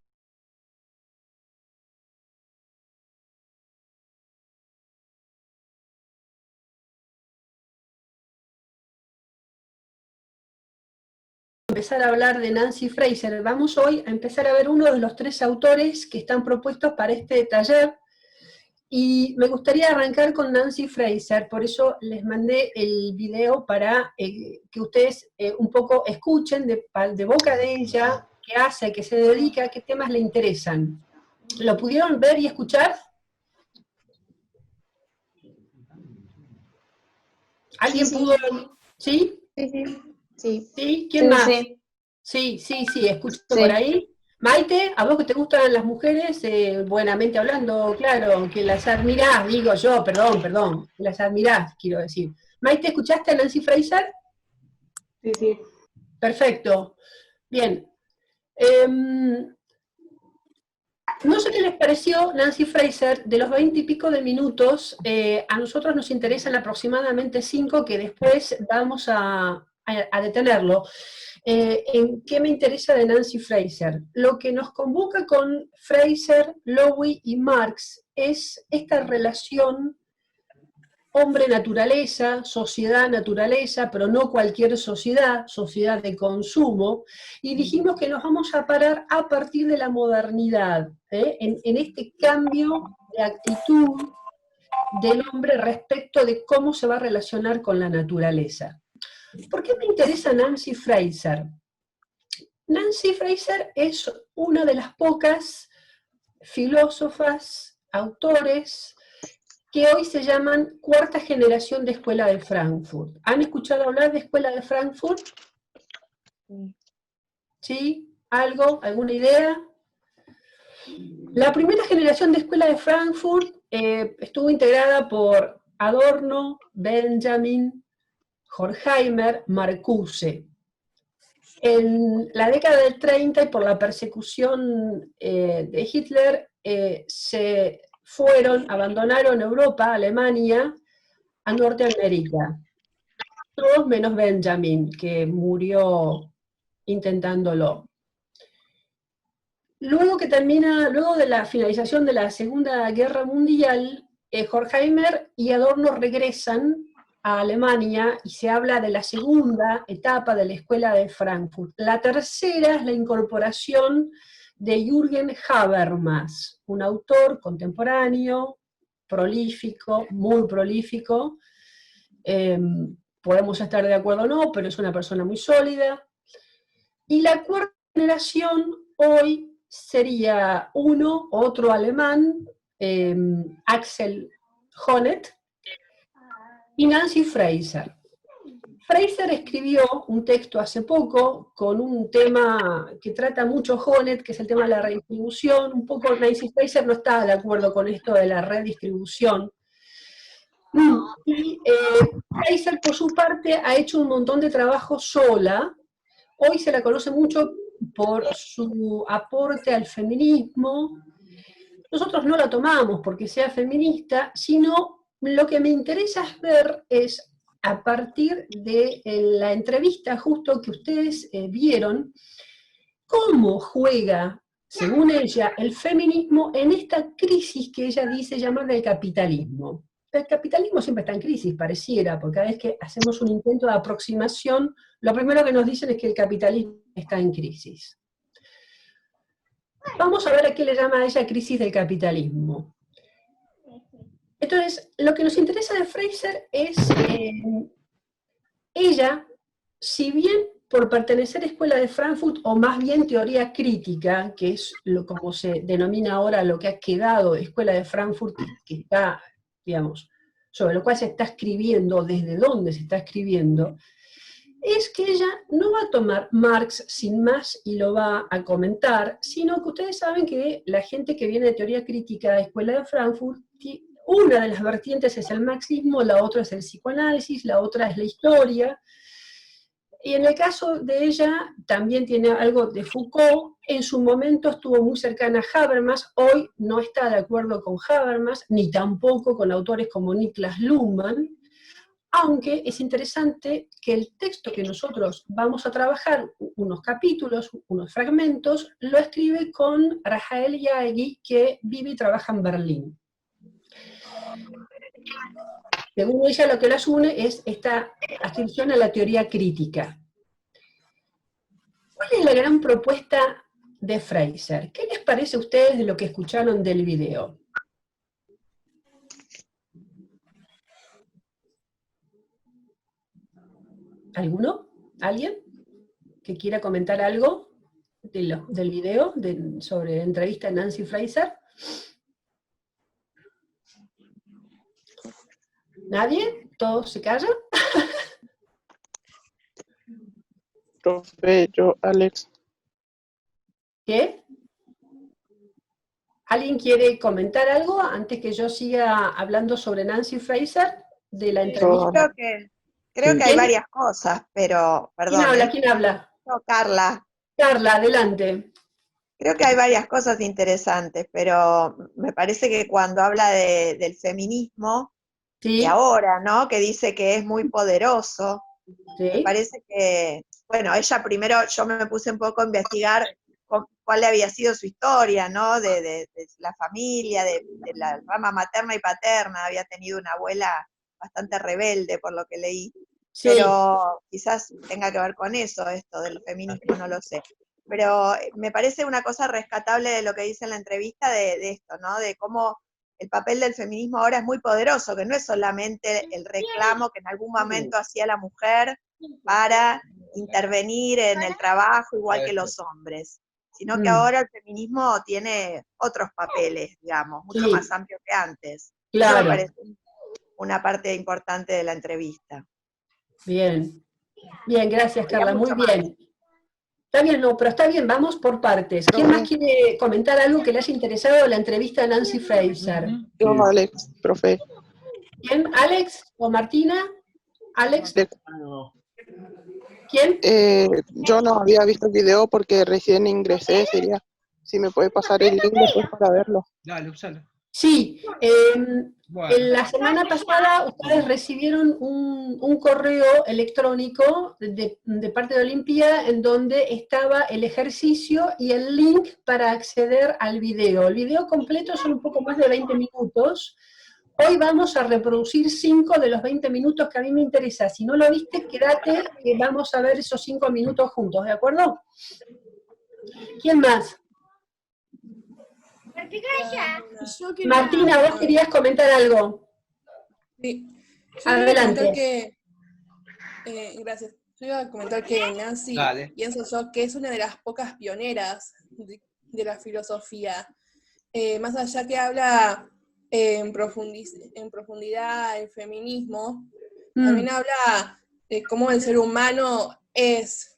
empezar a hablar de Nancy Fraser. Vamos hoy a empezar a ver uno de los 3 autores que están propuestos para este taller, y me gustaría arrancar con Nancy Fraser, por eso les mandé el video para que ustedes un poco escuchen de boca de ella qué hace, qué se dedica, qué temas le interesan. ¿Lo pudieron ver y escuchar? ¿Alguien Sí. pudo? ¿Sí? Sí. ¿Sí? ¿Quién más? Sí, escucho por ahí. Maite, ¿a vos que te gustan las mujeres? Buenamente hablando, claro, que las admirás, digo yo, perdón, que las admirás, quiero decir. Maite, ¿escuchaste a Nancy Fraser? Sí. Perfecto. Bien. No sé qué les pareció Nancy Fraser, de los 20 y pico de minutos, a nosotros nos interesan aproximadamente 5, que después vamos a detenerlo. ¿En qué me interesa de Nancy Fraser? Lo que nos convoca con Fraser, Lowy y Marx es esta relación hombre-naturaleza, sociedad-naturaleza, pero no cualquier sociedad, sociedad de consumo, y dijimos que nos vamos a parar a partir de la modernidad, en este cambio de actitud del hombre respecto de cómo se va a relacionar con la naturaleza. ¿Por qué me interesa Nancy Fraser? Nancy Fraser es una de las pocas filósofas, autores, que hoy se llaman cuarta generación de Escuela de Frankfurt. ¿Han escuchado hablar de Escuela de Frankfurt? ¿Sí? ¿Algo? ¿Alguna idea? La primera generación de Escuela de Frankfurt estuvo integrada por Adorno, Benjamin, Horkheimer, Marcuse. En la década del 30 y por la persecución de Hitler, se abandonaron Europa, Alemania, a Norteamérica. Todos menos Benjamin, que murió intentándolo. Luego de la finalización de la Segunda Guerra Mundial, Horkheimer y Adorno regresan a Alemania y se habla de la segunda etapa de la Escuela de Frankfurt. La tercera es la incorporación de Jürgen Habermas, un autor contemporáneo, prolífico, muy prolífico. Podemos estar de acuerdo o no, pero es una persona muy sólida. Y la cuarta generación hoy sería otro alemán, Axel Honneth, y Nancy Fraser. Fraser escribió un texto hace poco con un tema que trata mucho Honneth, que es el tema de la redistribución. Un poco Nancy Fraser no está de acuerdo con esto de la redistribución. Y Fraser, por su parte, ha hecho un montón de trabajo sola. Hoy se la conoce mucho por su aporte al feminismo. Nosotros no la tomamos porque sea feminista, sino lo que me interesa ver es, a partir de la entrevista justo que ustedes vieron, cómo juega, según ella, el feminismo en esta crisis que ella dice llamar el capitalismo. El capitalismo siempre está en crisis, pareciera, porque cada vez que hacemos un intento de aproximación, lo primero que nos dicen es que el capitalismo está en crisis. Vamos a ver a qué le llama a ella crisis del capitalismo. Entonces, lo que nos interesa de Fraser es, ella, si bien por pertenecer a Escuela de Frankfurt, o más bien teoría crítica, que es como se denomina ahora lo que ha quedado de Escuela de Frankfurt, que está, digamos, sobre lo cual se está escribiendo, desde dónde se está escribiendo, es que ella no va a tomar Marx sin más y lo va a comentar, sino que ustedes saben que la gente que viene de teoría crítica de Escuela de Frankfurt, una de las vertientes es el marxismo, la otra es el psicoanálisis, la otra es la historia, y en el caso de ella también tiene algo de Foucault. En su momento estuvo muy cercana a Habermas, hoy no está de acuerdo con Habermas, ni tampoco con autores como Niklas Luhmann, aunque es interesante que el texto que nosotros vamos a trabajar, unos capítulos, unos fragmentos, lo escribe con Rafael Jaeggi, que vive y trabaja en Berlín. Según ella, lo que las une es esta adscripción a la teoría crítica. ¿Cuál es la gran propuesta de Fraser? ¿Qué les parece a ustedes de lo que escucharon del video? ¿Alguno? ¿Alguien que quiera comentar algo del video sobre la entrevista a Nancy Fraser? ¿Nadie? ¿Todos se callan? Profe, yo, Alex. ¿Qué? ¿Alguien quiere comentar algo antes que yo siga hablando sobre Nancy Fraser de la entrevista? Creo que hay varias cosas, pero, perdón. ¿Quién habla? No, Carla. Carla, adelante. Creo que hay varias cosas interesantes, pero me parece que cuando habla del feminismo, ¿sí? Y ahora, ¿no? Que dice que es muy poderoso, ¿sí? Me parece que, bueno, ella primero, yo me puse un poco a investigar cuál había sido su historia, ¿no? De la familia, de la rama materna y paterna, había tenido una abuela bastante rebelde, por lo que leí, sí. Pero quizás tenga que ver con eso, esto del feminismo, no lo sé. Pero me parece una cosa rescatable de lo que dice en la entrevista de esto, ¿no? De cómo el papel del feminismo ahora es muy poderoso, que no es solamente el reclamo que en algún momento hacía la mujer para intervenir en el trabajo igual que los hombres, sino que ahora el feminismo tiene otros papeles, digamos, mucho más amplios que antes. Claro. Eso me parece una parte importante de la entrevista. Bien, bien, gracias Carla, muy bien. Está bien, no, pero está bien, vamos por partes. ¿Quién más quiere comentar algo que le haya interesado de la entrevista a Nancy Fraser? Yo, Alex, profe. ¿Bien? ¿Alex o Martina? Alex, No. ¿quién? Yo no había visto el video porque recién ingresé, sería si me puede pasar el link después para verlo. Dale, usalo. Sí, Bueno. en la semana pasada ustedes recibieron un correo electrónico de parte de Olimpia en donde estaba el ejercicio y el link para acceder al video. El video completo son un poco más de 20 minutos. Hoy vamos a reproducir 5 de los 20 minutos que a mí me interesa. Si no lo viste, quédate que vamos a ver esos 5 minutos juntos, ¿de acuerdo? ¿Quién más? Yo quería- Martina, vos querías comentar algo. Sí. Yo iba a Adelante. comentar que, gracias. Yo iba a comentar que Nancy, Dale. pienso yo, que es una de las pocas pioneras de la filosofía. Más allá que habla en profundidad el feminismo, también habla de cómo el ser humano es,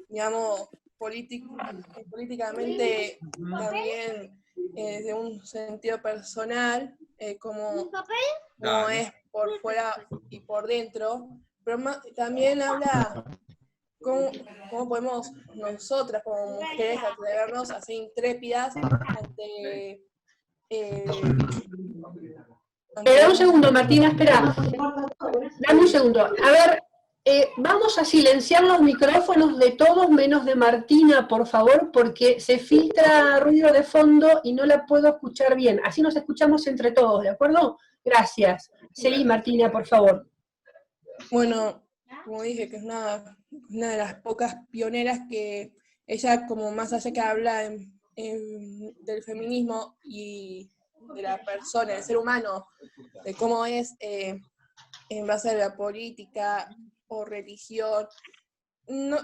digamos, políticamente también de un sentido personal, como Dale. es por fuera y por dentro, pero también habla cómo podemos nosotras como mujeres atrevernos a ser intrépidas ante... Espera un segundo, Martina, espera. Dame un segundo. A ver, vamos a silenciar los micrófonos de todos menos de Martina, por favor, porque se filtra ruido de fondo y no la puedo escuchar bien. Así nos escuchamos entre todos, ¿de acuerdo? Gracias. Seguí, Martina, por favor. Bueno, como dije, que es una de las pocas pioneras que ella, como más allá que habla del feminismo y de la persona, del ser humano, de cómo es en base a la política o religión, no,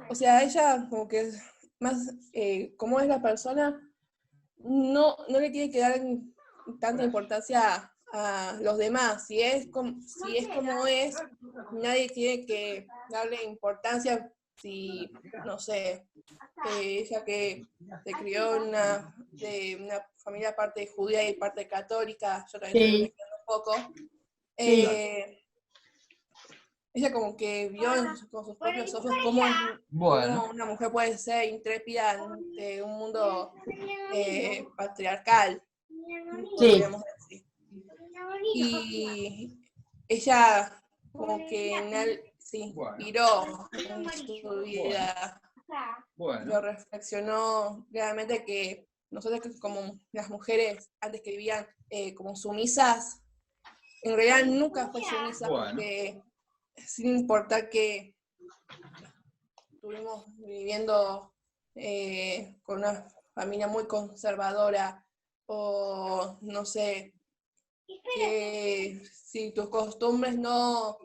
o sea, ella como que es más, cómo es la persona, no le tiene que dar tanta importancia a los demás. Si es como es, nadie tiene que darle importancia si, no sé, ella que se crió en de una familia parte judía y parte católica, yo también estoy investigando un poco, ella como que vio con sus propios ojos cómo una mujer puede ser intrépida ante un mundo patriarcal, podríamos decir. Y ella como que se inspiró en su vida, lo reflexionó realmente que nosotros como las mujeres antes que vivían como sumisas, en realidad nunca fue sumisa porque sin importar que estuvimos viviendo con una familia muy conservadora o no sé, que si tus costumbres no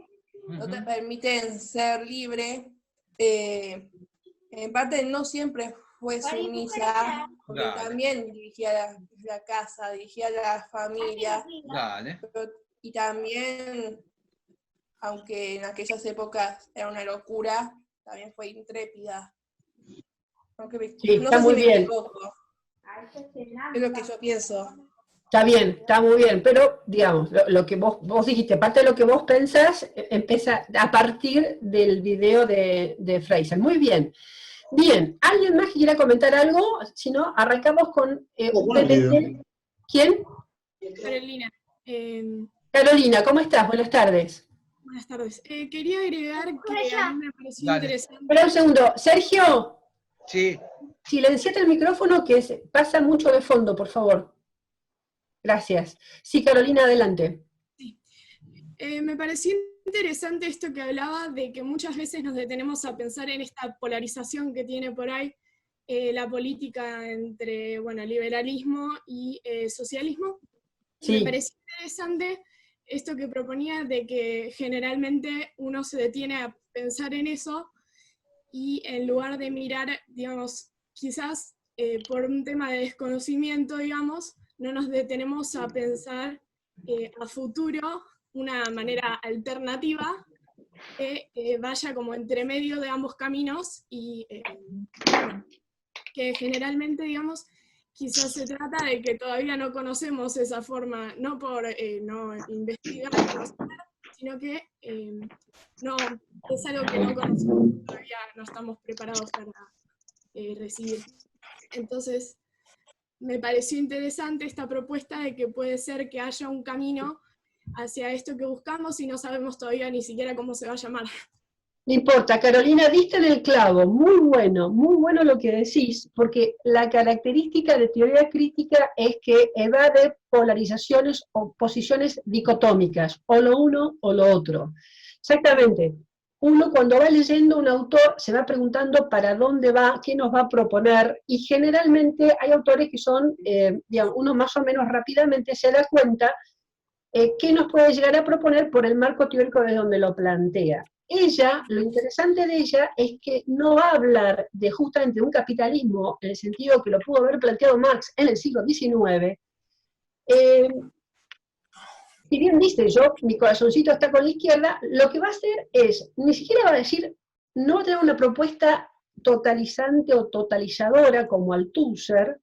te permiten ser libre, en parte no siempre fue sumisa, porque también dirigía la casa, dirigía la familia, y también, aunque en aquellas épocas era una locura, también fue intrépida. Aunque Sí, no está sé muy si me bien. equivoco. Es lo que yo pienso. Está bien, está muy bien, pero digamos, lo que vos dijiste, parte de lo que vos pensás, empieza a partir del video de Fraser. Muy bien. Bien, ¿alguien más que quiera comentar algo? Si no, arrancamos con un PPT. ¿Quién? Carolina. Carolina, ¿cómo estás? Buenas tardes. Buenas tardes. Quería agregar que a mí me pareció interesante. Espera un segundo. Sergio. Sí. Silenciate el micrófono que pasa mucho de fondo, por favor. Gracias. Sí, Carolina, adelante. Sí. Me pareció interesante esto que hablaba de que muchas veces nos detenemos a pensar en esta polarización que tiene por ahí la política entre, bueno, liberalismo y socialismo. Sí. Me pareció interesante esto que proponía de que generalmente uno se detiene a pensar en eso y en lugar de mirar, digamos, quizás por un tema de desconocimiento, digamos, no nos detenemos a pensar a futuro una manera alternativa que vaya como entre medio de ambos caminos y que generalmente, digamos, quizás se trata de que todavía no conocemos esa forma, no por no investigar, sino que no, es algo que no conocemos, todavía no estamos preparados para recibir. Entonces, me pareció interesante esta propuesta de que puede ser que haya un camino hacia esto que buscamos y no sabemos todavía ni siquiera cómo se va a llamar. No importa, Carolina, diste en el clavo, muy bueno lo que decís, porque la característica de teoría crítica es que evade polarizaciones o posiciones dicotómicas, o lo uno o lo otro. Exactamente. Uno cuando va leyendo un autor se va preguntando para dónde va, qué nos va a proponer, y generalmente hay autores que son, digamos, uno más o menos rápidamente se da cuenta qué nos puede llegar a proponer por el marco teórico de donde lo plantea. Ella, lo interesante de ella es que no va a hablar de justamente un capitalismo, en el sentido que lo pudo haber planteado Marx en el siglo XIX. Si bien dice yo, mi corazoncito está con la izquierda, lo que va a hacer es, ni siquiera va a decir, no va a tener una propuesta totalizante o totalizadora como Althusser,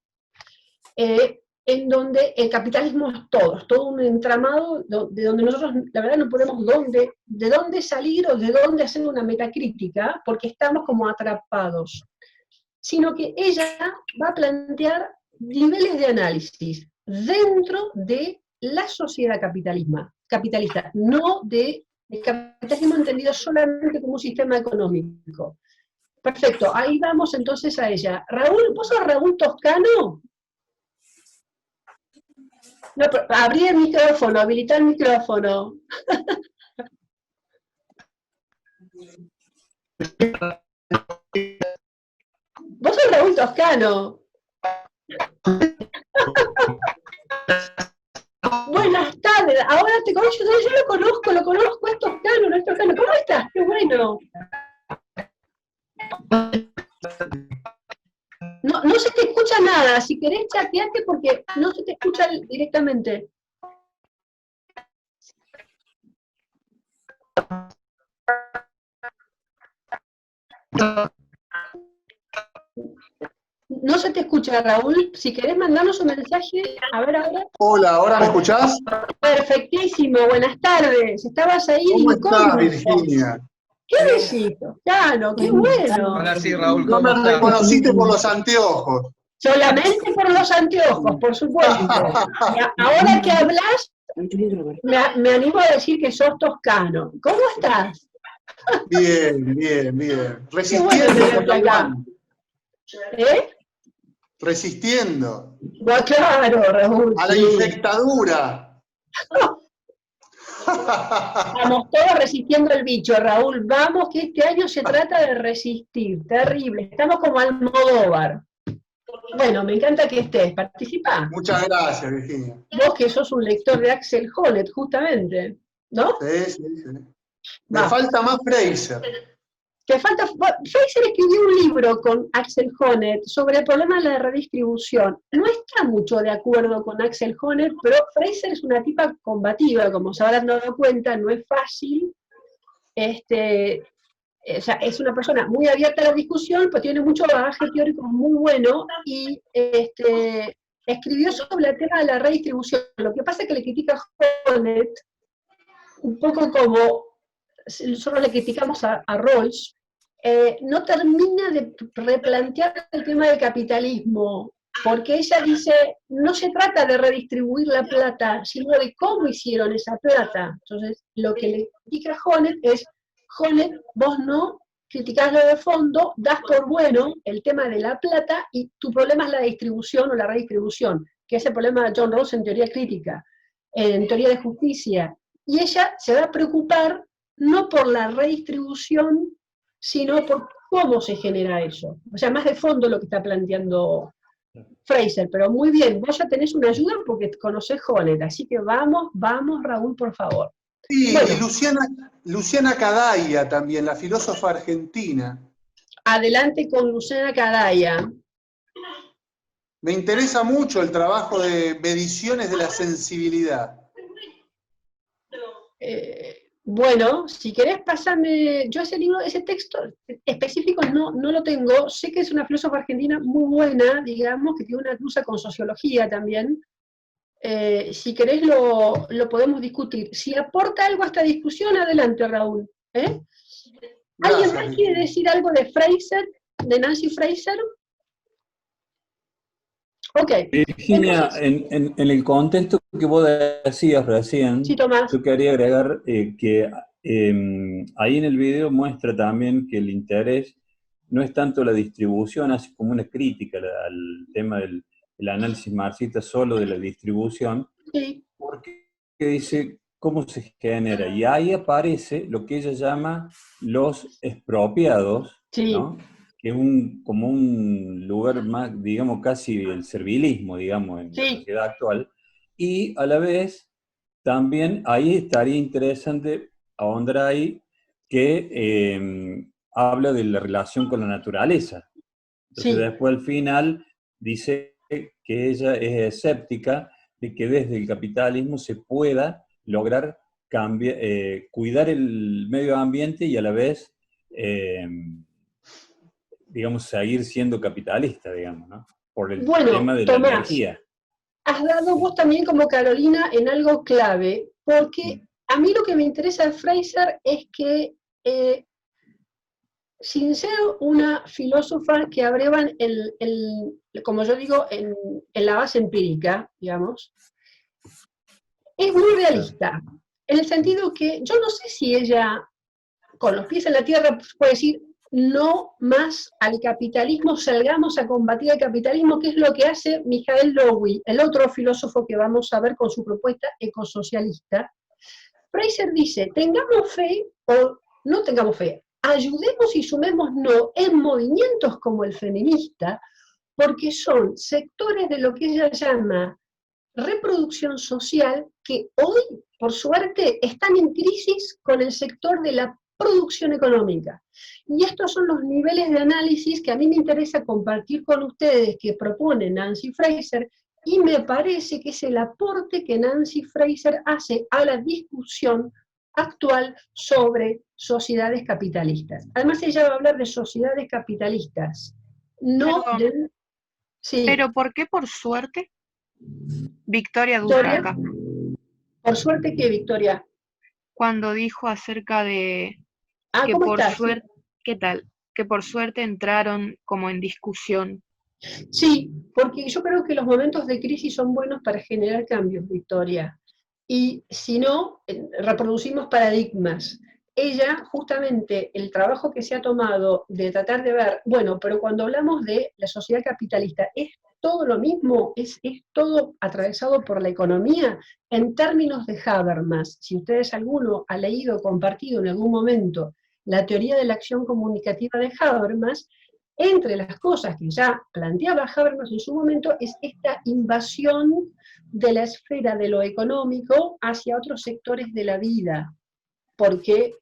en donde el capitalismo es todo un entramado de donde nosotros, la verdad, no podemos de dónde salir o de dónde hacer una metacrítica, porque estamos como atrapados. Sino que ella va a plantear niveles de análisis dentro de la sociedad capitalista, no de el capitalismo entendido solamente como un sistema económico. Perfecto, ahí vamos entonces a ella. Raúl, ¿vos sos Raúl Toscano? No, abrí el micrófono, habilitar el micrófono. Vos sos Raúl Toscano. Buenas tardes, ahora te conozco, yo lo conozco, es Toscano, no es Toscano. ¿Cómo estás? Qué bueno. No se te escucha nada, si querés chatearte porque no se te escucha directamente. No se te escucha, Raúl. Si querés mandarnos un mensaje, a ver ahora. Hola, ¿ahora me escuchás? Perfectísimo, buenas tardes. Estabas ahí. ¿Cómo estás, Virginia? ¿Qué decís, Toscano? ¡Qué bueno! Ahora sí, Raúl, No ¿cómo me estás? reconociste por los anteojos. Solamente por los anteojos, por supuesto. Ahora que hablas, me animo a decir que sos toscano. ¿Cómo estás? Bien, bien, bien. Qué Resistiendo, bueno tenerte acá. Resistiendo. Bueno, claro, Raúl. A la infectadura. Estamos todos resistiendo el bicho, Raúl. Vamos, que este año se trata de resistir. Terrible. Estamos como Almodóvar. Bueno, me encanta que estés. Participa. Muchas gracias, Virginia. Vos que sos un lector de Axel Honneth, justamente, ¿no? Sí. Me falta más Fraser. Te falta. Fraser escribió un libro con Axel Honneth sobre el problema de la redistribución. No está mucho de acuerdo con Axel Honneth, pero Fraser es una tipa combativa, como se habrán dado cuenta, no es fácil. O sea, es una persona muy abierta a la discusión, pues tiene mucho bagaje teórico muy bueno, y escribió sobre el tema de la redistribución. Lo que pasa es que le critica a Honneth, un poco como nosotros le criticamos a Rawls, no termina de replantear el tema del capitalismo, porque ella dice, no se trata de redistribuir la plata, sino de cómo hicieron esa plata. Entonces, lo que le critica a Honneth es, Honneth, vos no criticás lo de fondo, das por bueno el tema de la plata, y tu problema es la distribución o la redistribución, que es el problema de John Rawls en teoría crítica, en teoría de justicia. Y ella se va a preocupar no por la redistribución, sino por cómo se genera eso. O sea, más de fondo lo que está planteando Fraser, pero muy bien, vos ya tenés una ayuda porque conocés Honneth, así que vamos, Raúl, por favor. Sí, bueno, y Luciana Cadaya también, la filósofa argentina. Adelante con Luciana Cadaya. Me interesa mucho el trabajo de mediciones de la sensibilidad. Bueno, si querés pasarme, yo ese libro, ese texto específico no lo tengo, sé que es una filósofa argentina muy buena, digamos, que tiene una cruza con sociología también. Si querés lo podemos discutir. Si aporta algo a esta discusión, adelante, Raúl. ¿Alguien Gracias, más quiere decir algo de Fraser, de Nancy Fraser? Ok. Virginia, Entonces, en el contexto que vos decías recién, sí, Tomás. yo quería agregar que ahí en el video muestra también que el interés no es tanto la distribución, hace como una crítica al tema del el análisis marxista solo de la distribución, Sí. porque dice cómo se genera. Y ahí aparece lo que ella llama los expropiados, Sí. ¿no? Que es como un lugar más, digamos, casi el servilismo, digamos, en la sociedad actual. Y a la vez, también ahí estaría interesante ahondar ahí que habla de la relación con la naturaleza. Entonces después al final dice que ella es escéptica de que desde el capitalismo se pueda lograr cuidar el medio ambiente y a la vez digamos, seguir siendo capitalista, digamos, ¿no? Por el tema de la Tomás, energía. has dado vos también como Carolina en algo clave, porque a mí lo que me interesa de Fraser es que, sin ser una filósofa que abrevan, como yo digo, en la base empírica, digamos, es muy realista, en el sentido que yo no sé si ella, con los pies en la tierra, puede decir, no más al capitalismo, salgamos a combatir el capitalismo, que es lo que hace Michael Lowy, el otro filósofo que vamos a ver con su propuesta ecosocialista. Fraser dice, tengamos fe o no tengamos fe, ayudemos y sumémonos en movimientos como el feminista, porque son sectores de lo que ella llama reproducción social que hoy, por suerte, están en crisis con el sector de la producción económica. Y estos son los niveles de análisis que a mí me interesa compartir con ustedes, que propone Nancy Fraser, y me parece que es el aporte que Nancy Fraser hace a la discusión actual sobre sociedades capitalistas. Además, ella va a hablar de sociedades capitalistas, no de... Sí. ¿Pero por qué por suerte? Victoria Dutra acá. ¿Por suerte qué, Victoria? Cuando dijo acerca de que ¿cómo por estás? suerte, ¿qué tal? Que por suerte entraron como en discusión. Sí, porque yo creo que los momentos de crisis son buenos para generar cambios, Victoria. Y si no, reproducimos paradigmas. Ella, justamente, el trabajo que se ha tomado de tratar de ver, bueno, pero cuando hablamos de la sociedad capitalista, ¿es todo lo mismo? ¿Es todo atravesado por la economía? En términos de Habermas, si ustedes alguno ha leído o compartido en algún momento la teoría de la acción comunicativa de Habermas, entre las cosas que ya planteaba Habermas en su momento es esta invasión de la esfera de lo económico hacia otros sectores de la vida, porque,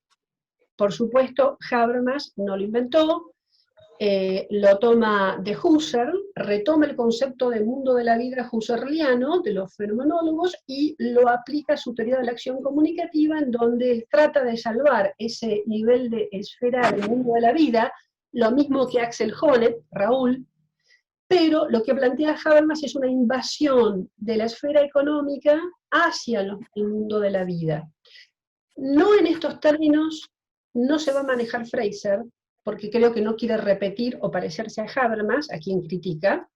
por supuesto, Habermas no lo inventó, lo toma de Husserl, retoma el concepto de mundo de la vida husserliano, de los fenomenólogos, y lo aplica a su teoría de la acción comunicativa, en donde él trata de salvar ese nivel de esfera del mundo de la vida, lo mismo que Axel Honneth, Raúl, pero lo que plantea Habermas es una invasión de la esfera económica hacia el mundo de la vida. No en estos términos, no se va a manejar Fraser, porque creo que no quiere repetir o parecerse a Habermas, a quien critica.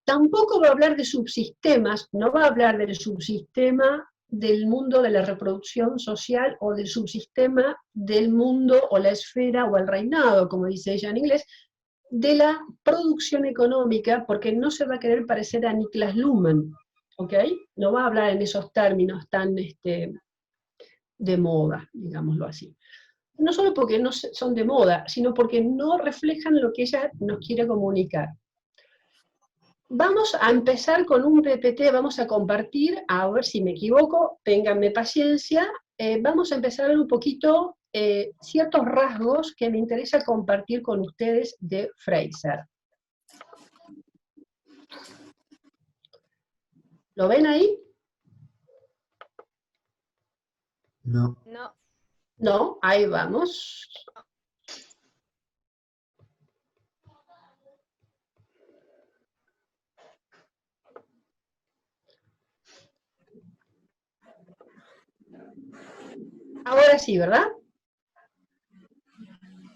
Tampoco va a hablar de subsistemas, no va a hablar del subsistema del mundo de la reproducción social o del subsistema del mundo o la esfera o el reinado, como dice ella en inglés, de la producción económica, porque no se va a querer parecer a Niklas Luhmann, ¿ok? No va a hablar en esos términos tan de moda, digámoslo así. No solo porque no son de moda, sino porque no reflejan lo que ella nos quiere comunicar. Vamos a empezar con un PPT, vamos a compartir, a ver si me equivoco, ténganme paciencia, vamos a empezar a ver un poquito ciertos rasgos que me interesa compartir con ustedes de Fraser. ¿Lo ven ahí? No. No. No, ahí vamos. Ahora sí, ¿verdad?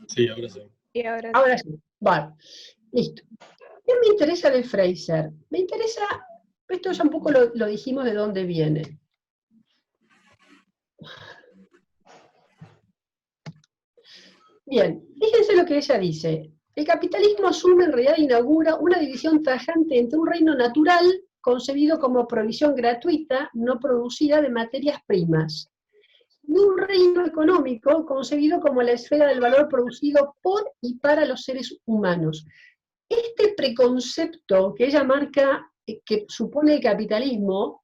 Sí, ahora sí. Y ahora Ahora sí. Vale, listo. ¿Qué me interesa de Fraser? Me interesa, esto ya un poco lo dijimos de dónde viene. Bien, fíjense lo que ella dice. El capitalismo asume, en realidad inaugura, una división tajante entre un reino natural, concebido como provisión gratuita, no producida de materias primas, y un reino económico, concebido como la esfera del valor producido por y para los seres humanos. Este preconcepto que ella marca, que supone el capitalismo,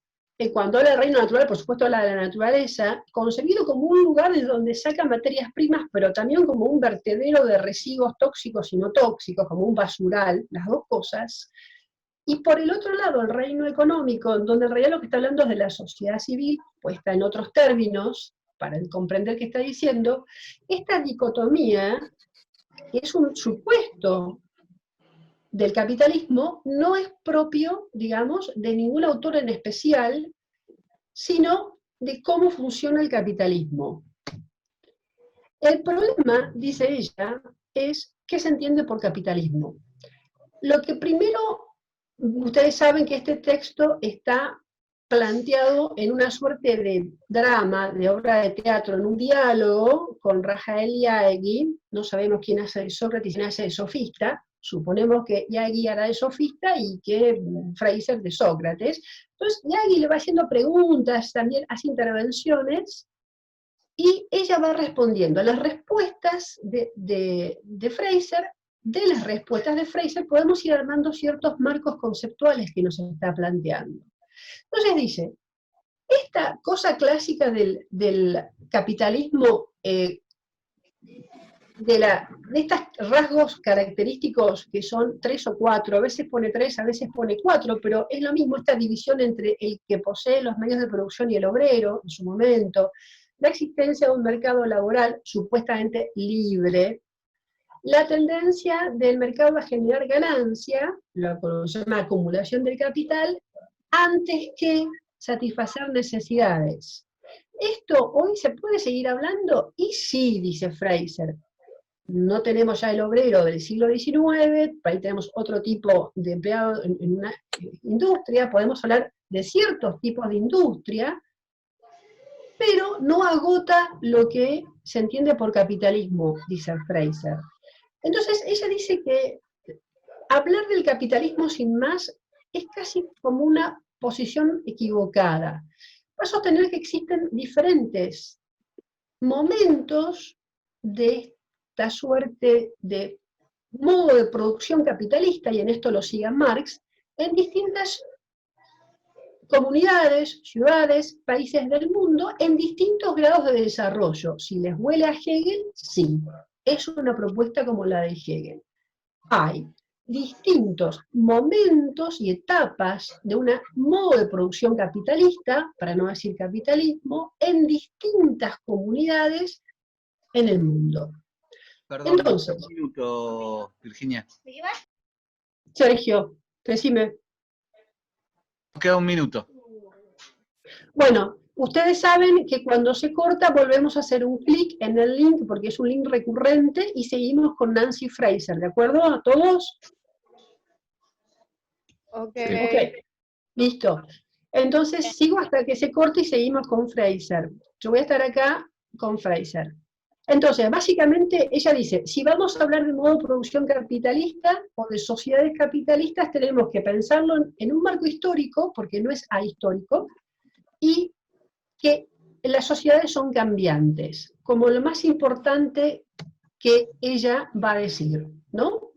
cuando habla del reino natural, por supuesto habla de la naturaleza, concebido como un lugar de donde saca materias primas, pero también como un vertedero de residuos tóxicos y no tóxicos, como un basural, las dos cosas. Y por el otro lado, el reino económico, donde en realidad lo que está hablando es de la sociedad civil, puesta en otros términos, para comprender qué está diciendo, esta dicotomía es un supuesto del capitalismo, no es propio, digamos, de ningún autor en especial, sino de cómo funciona el capitalismo. El problema, dice ella, es qué se entiende por capitalismo. Lo que primero, ustedes saben que este texto está planteado en una suerte de drama, de obra de teatro, en un diálogo con Rafael Yaegui, no sabemos quién hace de Sócrates y quién hace de sofista, suponemos que Yaegui hará de sofista y que Fraser de Sócrates. Entonces Yaegui le va haciendo preguntas, también hace intervenciones, y ella va respondiendo a las respuestas de Fraser. De las respuestas de Fraser podemos ir armando ciertos marcos conceptuales que nos está planteando. Entonces dice, esta cosa clásica del capitalismo, de estos rasgos característicos que son 3 o 4, a veces pone 3, a veces pone 4, pero es lo mismo esta división entre el que posee los medios de producción y el obrero, en su momento, la existencia de un mercado laboral supuestamente libre, la tendencia del mercado a generar ganancia, lo que se llama acumulación del capital, antes que satisfacer necesidades. ¿Esto hoy se puede seguir hablando? Y sí, dice Fraser. No tenemos ya el obrero del siglo XIX, ahí tenemos otro tipo de empleado en una industria, podemos hablar de ciertos tipos de industria, pero no agota lo que se entiende por capitalismo, dice Fraser. Entonces ella dice que hablar del capitalismo sin más es casi como una posición equivocada. Va a sostener que existen diferentes momentos de esta suerte de modo de producción capitalista, y en esto lo sigue Marx, en distintas comunidades, ciudades, países del mundo, en distintos grados de desarrollo. Si les huele a Hegel, sí, es una propuesta como la de Hegel. Hay distintos momentos y etapas de un modo de producción capitalista, para no decir capitalismo, en distintas comunidades en el mundo. Perdón, Entonces, un minuto, Virginia. Sergio, decime. Queda un minuto. Bueno, ustedes saben que cuando se corta volvemos a hacer un clic en el link, porque es un link recurrente, y seguimos con Nancy Fraser, ¿de acuerdo a todos? Ok. Ok, listo. Entonces sigo hasta que se corte y seguimos con Fraser. Yo voy a estar acá con Fraser. Entonces, básicamente, ella dice, si vamos a hablar de modo de producción capitalista o de sociedades capitalistas, tenemos que pensarlo en un marco histórico, porque no es ahistórico, y que las sociedades son cambiantes, como lo más importante que ella va a decir, ¿no?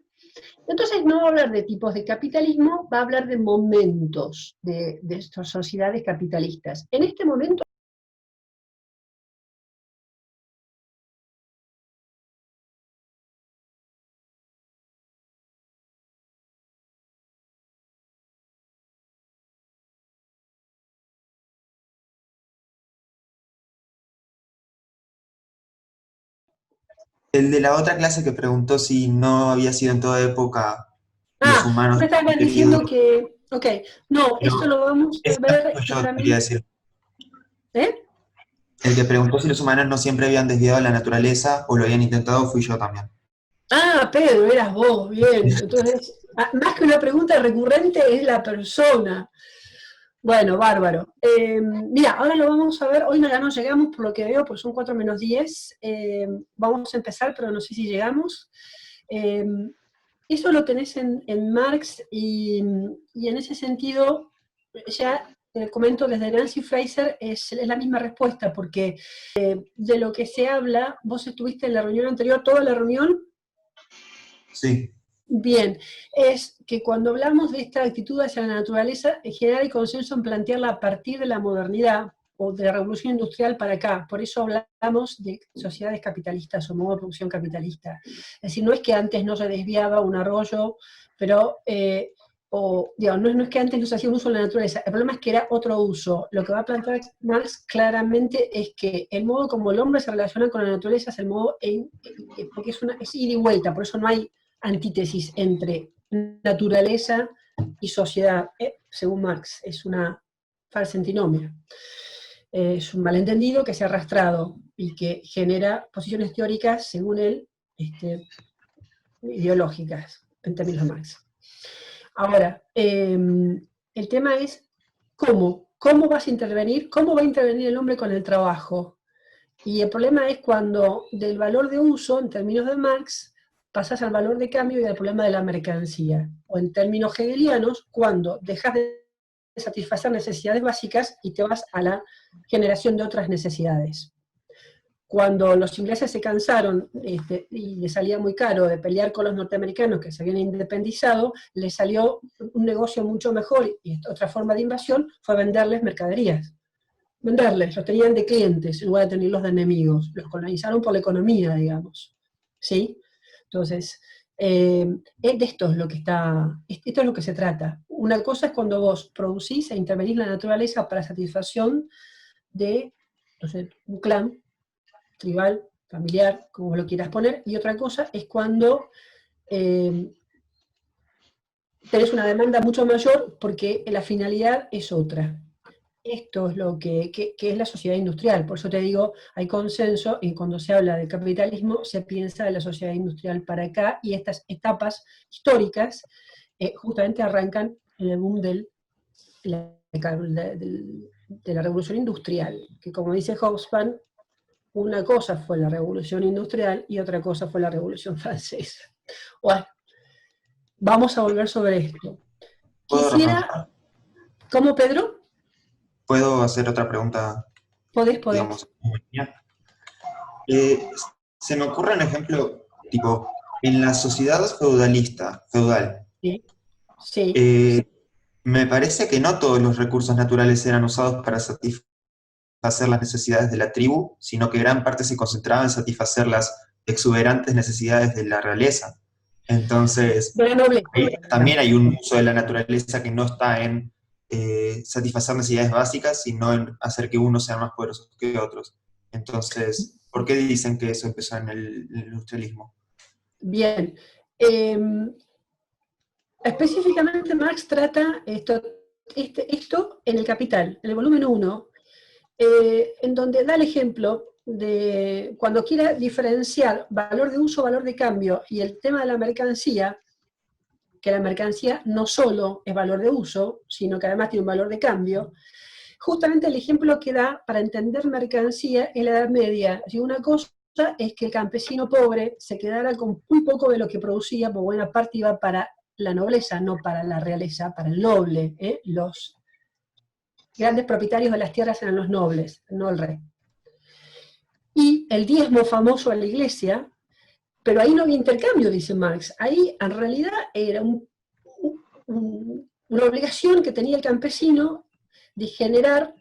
Entonces no va a hablar de tipos de capitalismo, va a hablar de momentos de estas sociedades capitalistas. En este momento El de la otra clase que preguntó si no había sido en toda época los humanos. Me estaban diciendo que, ok, no, Pero esto lo vamos a ver yo claramente. quería decir. ¿Eh? El que preguntó si los humanos no siempre habían desviado la naturaleza o lo habían intentado fui yo también. Ah, Pedro, eras vos, bien. Entonces, más que una pregunta recurrente es la persona. Bueno, bárbaro. Mira, ahora lo vamos a ver, hoy ya no llegamos por lo que veo, pues son 4 menos 10. Vamos a empezar, pero no sé si llegamos. Eso lo tenés en Marx y en ese sentido, ya comento desde Nancy Fraser, es la misma respuesta, porque de lo que se habla, vos estuviste en la reunión anterior, toda la reunión. Sí. Bien, es que cuando hablamos de esta actitud hacia la naturaleza, en general hay consenso en plantearla a partir de la modernidad o de la revolución industrial para acá. Por eso hablamos de sociedades capitalistas o modo de producción capitalista. Es decir, no es que antes no se desviaba un arroyo, pero, digamos, no es que antes no se hacía un uso de la naturaleza, el problema es que era otro uso. Lo que va a plantear Marx claramente es que el modo como el hombre se relaciona con la naturaleza es el modo, porque es ida y vuelta, por eso no hay antítesis entre naturaleza y sociedad, según Marx, es una falsa antinomia. Es un malentendido que se ha arrastrado y que genera posiciones teóricas, según él, ideológicas, en términos de Marx. Ahora, el tema es cómo vas a intervenir, cómo va a intervenir el hombre con el trabajo. Y el problema es cuando del valor de uso, en términos de Marx, pasas al valor de cambio y al problema de la mercancía. O en términos hegelianos, cuando dejas de satisfacer necesidades básicas y te vas a la generación de otras necesidades. Cuando los ingleses se cansaron y les salía muy caro de pelear con los norteamericanos que se habían independizado, les salió un negocio mucho mejor y otra forma de invasión fue venderles mercaderías. Venderles, los tenían de clientes en lugar de tenerlos de enemigos. Los colonizaron por la economía, digamos. ¿Sí? Entonces, de esto es lo que esto es lo que se trata. Una cosa es cuando vos producís e intervenís la naturaleza para satisfacción de, no sé, un clan, tribal, familiar, como lo quieras poner, y otra cosa es cuando tenés una demanda mucho mayor porque la finalidad es otra. Esto es lo que es la sociedad industrial, por eso te digo, hay consenso, y cuando se habla del capitalismo se piensa de la sociedad industrial para acá, y estas etapas históricas justamente arrancan en el boom de la revolución industrial, que como dice Hobsbawm, una cosa fue la revolución industrial y otra cosa fue la revolución francesa. Bueno, vamos a volver sobre esto. Quisiera... ¿Cómo, Pedro? ¿Puedo hacer otra pregunta? Podés. Digamos, se me ocurre un ejemplo, tipo, en la sociedad feudal, sí. Me parece que no todos los recursos naturales eran usados para satisfacer las necesidades de la tribu, sino que gran parte se concentraba en satisfacer las exuberantes necesidades de la realeza. Entonces, también hay un uso de la naturaleza que no está en satisfacer necesidades básicas, sino en hacer que unos sean más poderosos que otros. Entonces, ¿por qué dicen que eso empezó en el industrialismo? Bien. Específicamente Marx trata esto en el Capital, en el volumen 1, en donde da el ejemplo de cuando quiera diferenciar valor de uso, valor de cambio, y el tema de la mercancía, que la mercancía no solo es valor de uso, sino que además tiene un valor de cambio. Justamente el ejemplo que da para entender mercancía en la Edad Media. Si una cosa es que el campesino pobre se quedara con muy poco de lo que producía, por buena parte iba para la nobleza, no para la realeza, para el noble. Los grandes propietarios de las tierras eran los nobles, no el rey. Y el diezmo famoso a la iglesia, pero ahí no había intercambio, dice Marx. Ahí en realidad era una obligación que tenía el campesino de generar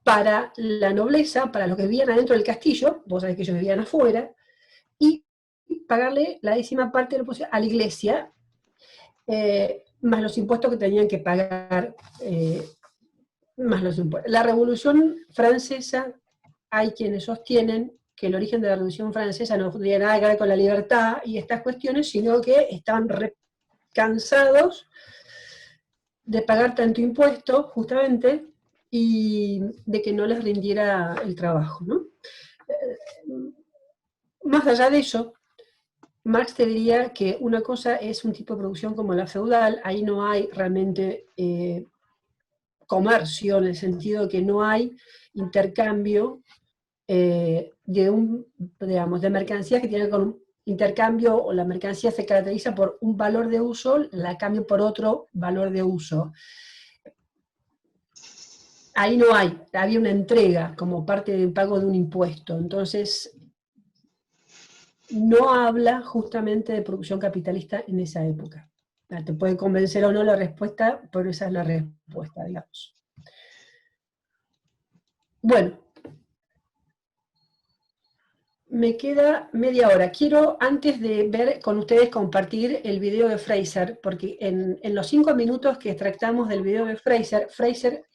para la nobleza, para los que vivían adentro del castillo, vos sabés que ellos vivían afuera, y pagarle la 10ª parte de lo posible a la iglesia, más los impuestos que tenían que pagar, más los impuestos. La Revolución Francesa, hay quienes sostienen, que el origen de la Revolución Francesa no tenía nada que ver con la libertad y estas cuestiones, sino que estaban cansados de pagar tanto impuesto, justamente, y de que no les rindiera el trabajo, ¿no? Más allá de eso, Marx te diría que una cosa es un tipo de producción como la feudal, ahí no hay realmente comercio, en el sentido que no hay intercambio de mercancías que tienen con un intercambio, o la mercancía se caracteriza por un valor de uso, la cambio por otro valor de uso. Ahí no hay, había una entrega como parte del pago de un impuesto, entonces no habla justamente de producción capitalista en esa época. Te puede convencer o no la respuesta, pero esa es la respuesta, digamos. Bueno, me queda media hora. Quiero, antes de ver con ustedes, compartir el video de Fraser, porque en los 5 minutos que extractamos del video de Fraser,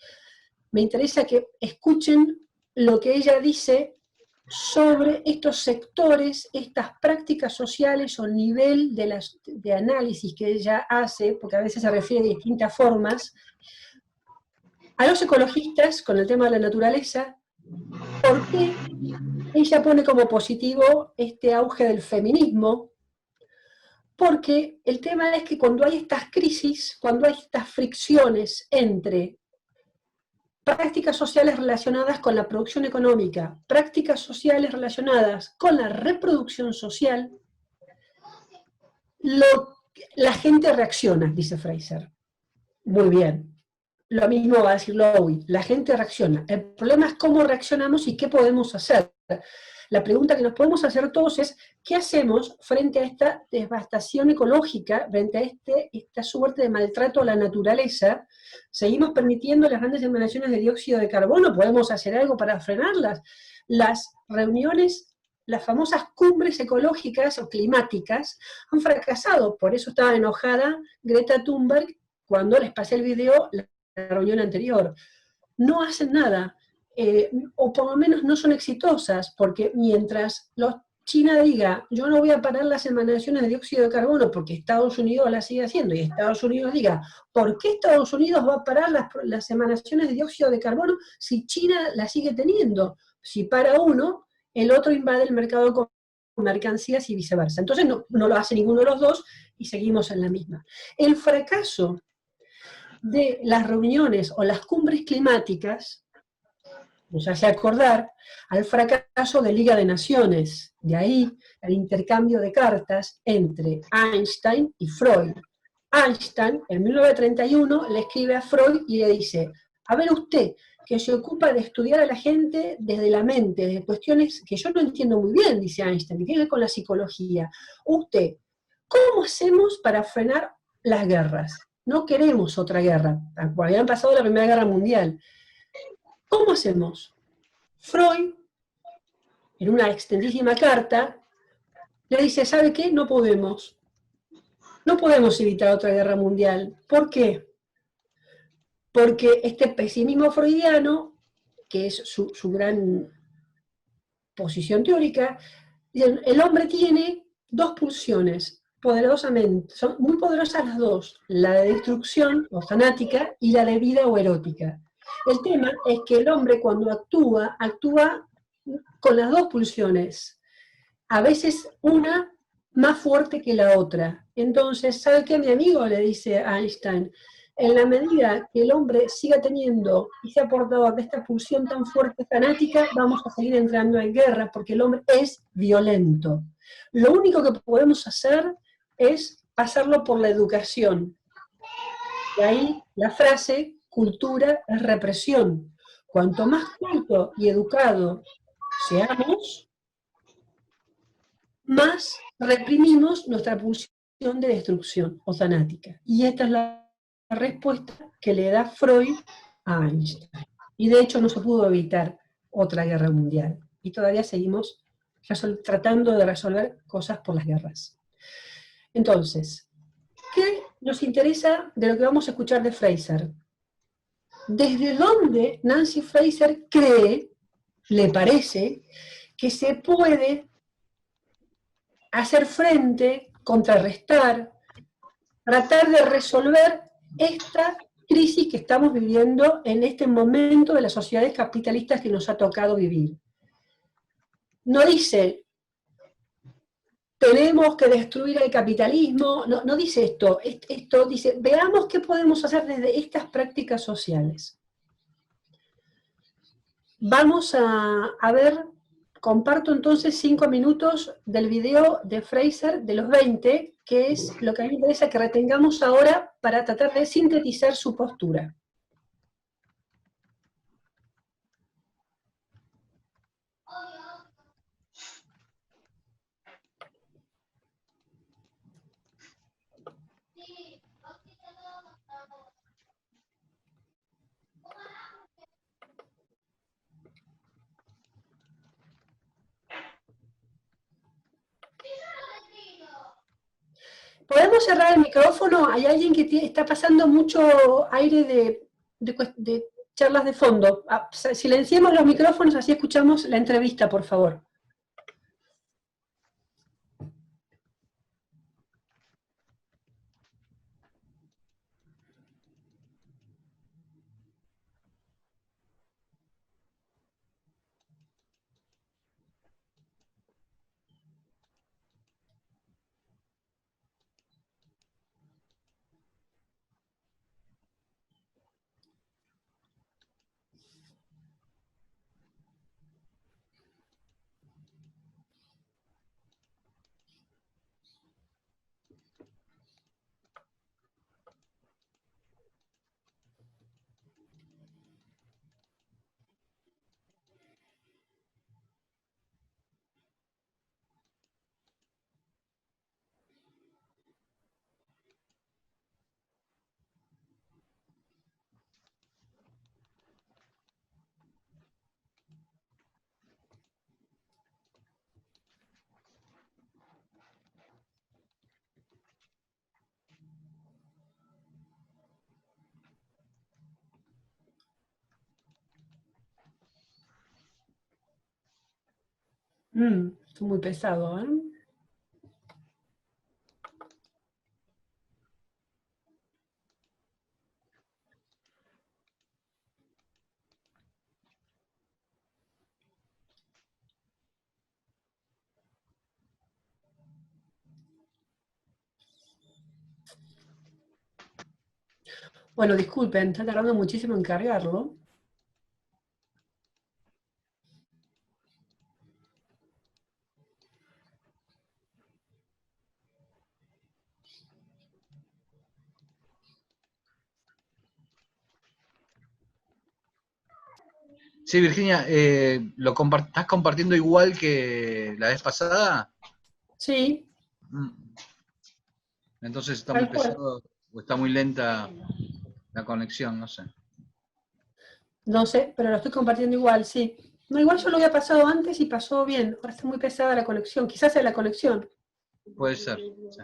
me interesa que escuchen lo que ella dice sobre estos sectores, estas prácticas sociales o nivel de análisis que ella hace, porque a veces se refiere de distintas formas, a los ecologistas con el tema de la naturaleza. ¿Por qué ella pone como positivo este auge del feminismo? Porque el tema es que cuando hay estas crisis, cuando hay estas fricciones entre prácticas sociales relacionadas con la producción económica, prácticas sociales relacionadas con la reproducción social, la gente reacciona, dice Fraser. Muy bien. Lo mismo va a decir Lowy, la gente reacciona. El problema es cómo reaccionamos y qué podemos hacer. La pregunta que nos podemos hacer todos es, ¿qué hacemos frente a esta devastación ecológica, frente a esta suerte de maltrato a la naturaleza? ¿Seguimos permitiendo las grandes emanaciones de dióxido de carbono? ¿Podemos hacer algo para frenarlas? Las reuniones, las famosas cumbres ecológicas o climáticas, han fracasado. Por eso estaba enojada Greta Thunberg cuando les pasé el video la reunión anterior. No hacen nada. O por lo menos no son exitosas, porque mientras China diga, yo no voy a parar las emanaciones de dióxido de carbono porque Estados Unidos las sigue haciendo, y Estados Unidos diga, ¿por qué Estados Unidos va a parar las emanaciones de dióxido de carbono si China las sigue teniendo? Si para uno, el otro invade el mercado con mercancías y viceversa. Entonces no lo hace ninguno de los dos y seguimos en la misma. El fracaso de las reuniones o las cumbres climáticas nos hace acordar al fracaso de Liga de Naciones, de ahí el intercambio de cartas entre Einstein y Freud. Einstein, en 1931, le escribe a Freud y le dice, a ver usted, que se ocupa de estudiar a la gente desde la mente, de cuestiones que yo no entiendo muy bien, dice Einstein, que tiene que ver con la psicología. Usted, ¿cómo hacemos para frenar las guerras? No queremos otra guerra, habían pasado la Primera Guerra Mundial. ¿Cómo hacemos? Freud, en una extendísima carta, le dice, ¿sabe qué? No podemos. No podemos evitar otra guerra mundial. ¿Por qué? Porque este pesimismo freudiano, que es su gran posición teórica, el hombre tiene dos pulsiones, poderosamente, son muy poderosas las dos, la de destrucción o fanática y la de vida o erótica. El tema es que el hombre cuando actúa con las dos pulsiones, a veces una más fuerte que la otra. Entonces, ¿sabe qué, mi amigo? Le dice Einstein, en la medida que el hombre siga teniendo y sea portador de esta pulsión tan fuerte fanática, vamos a seguir entrando en guerra, porque el hombre es violento. Lo único que podemos hacer es pasarlo por la educación. Y ahí la frase, cultura es represión. Cuanto más culto y educado seamos, más reprimimos nuestra pulsión de destrucción o fanática. Y esta es la respuesta que le da Freud a Einstein. Y de hecho no se pudo evitar otra guerra mundial. Y todavía seguimos tratando de resolver cosas por las guerras. Entonces, ¿qué nos interesa de lo que vamos a escuchar de Fraser? ¿Desde dónde Nancy Fraser cree, le parece, que se puede hacer frente, contrarrestar, tratar de resolver esta crisis que estamos viviendo en este momento de las sociedades capitalistas que nos ha tocado vivir. No dice, tenemos que destruir el capitalismo, no dice esto, esto dice, veamos qué podemos hacer desde estas prácticas sociales. Vamos a ver, comparto entonces 5 minutos del video de Fraser de los 20, que es lo que a mí me interesa que retengamos ahora para tratar de sintetizar su postura. ¿Podemos cerrar el micrófono? Hay alguien que está pasando mucho aire de charlas de fondo. Silenciemos los micrófonos, así escuchamos la entrevista, por favor. Es muy pesado, ¿eh? Bueno, disculpen, está tardando muchísimo en cargarlo. Sí, Virginia, ¿estás compartiendo igual que la vez pasada? Sí. Entonces está muy pesado o está muy lenta la conexión, no sé. No sé, pero lo estoy compartiendo igual, sí. No, igual yo lo había pasado antes y pasó bien. Ahora está muy pesada la conexión. Quizás es la conexión. Puede ser. Sí.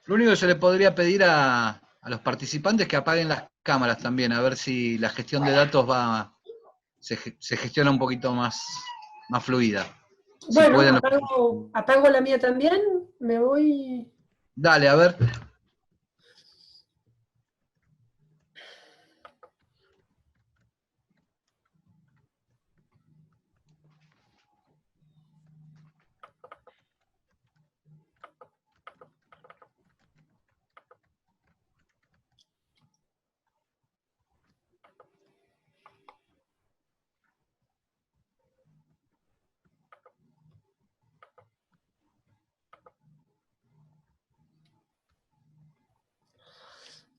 Lo único que se le podría pedir a los participantes es que apaguen las cámaras también, a ver si la gestión de datos se gestiona un poquito más fluida. Bueno, Si pueden, apago la mía también, me voy... Dale, a ver.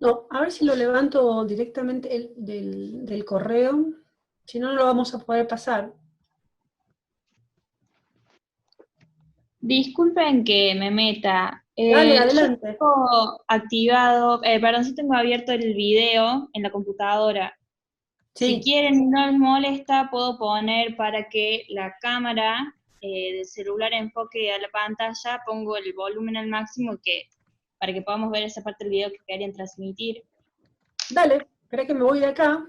No, a ver si lo levanto directamente del correo, si no, no lo vamos a poder pasar. Disculpen que me meta. Dale, adelante. Yo tengo activado, perdón, yo tengo abierto el video en la computadora. Sí. Si quieren, no les molesta, puedo poner para que la cámara del celular enfoque a la pantalla, pongo el volumen al máximo para que podamos ver esa parte del video que querían transmitir. Dale, espera que me voy de acá.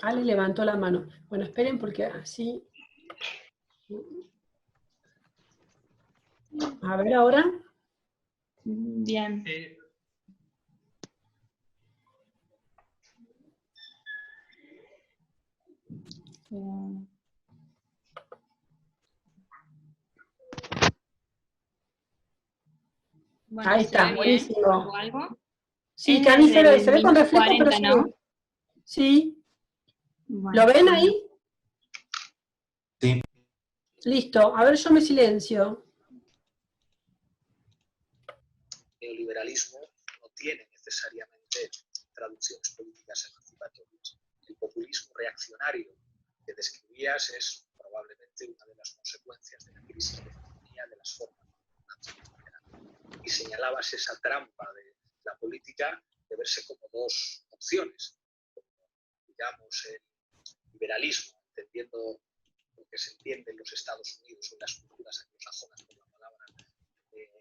Ale levantó la mano. Bueno, esperen porque así... A ver ahora. Bien. Bueno, ahí ¿se está, ve bien? buenísimo. ¿O algo? Sí, Es que a mí se desde ve el con minuto reflejo, 40, pero sí. ¿no? Sí. Bueno, ¿Lo ven bueno. ahí? Sí. Listo, a ver, yo me silencio. El neoliberalismo no tiene necesariamente traducciones políticas emancipatorias. El populismo reaccionario que describías es probablemente una de las consecuencias de la crisis de economía de las formas neoliberales. Y señalabas esa trampa de la política de verse como dos opciones, como, digamos, el liberalismo, entendiendo lo que se entiende en los Estados Unidos o en las culturas anglosajonas por la palabra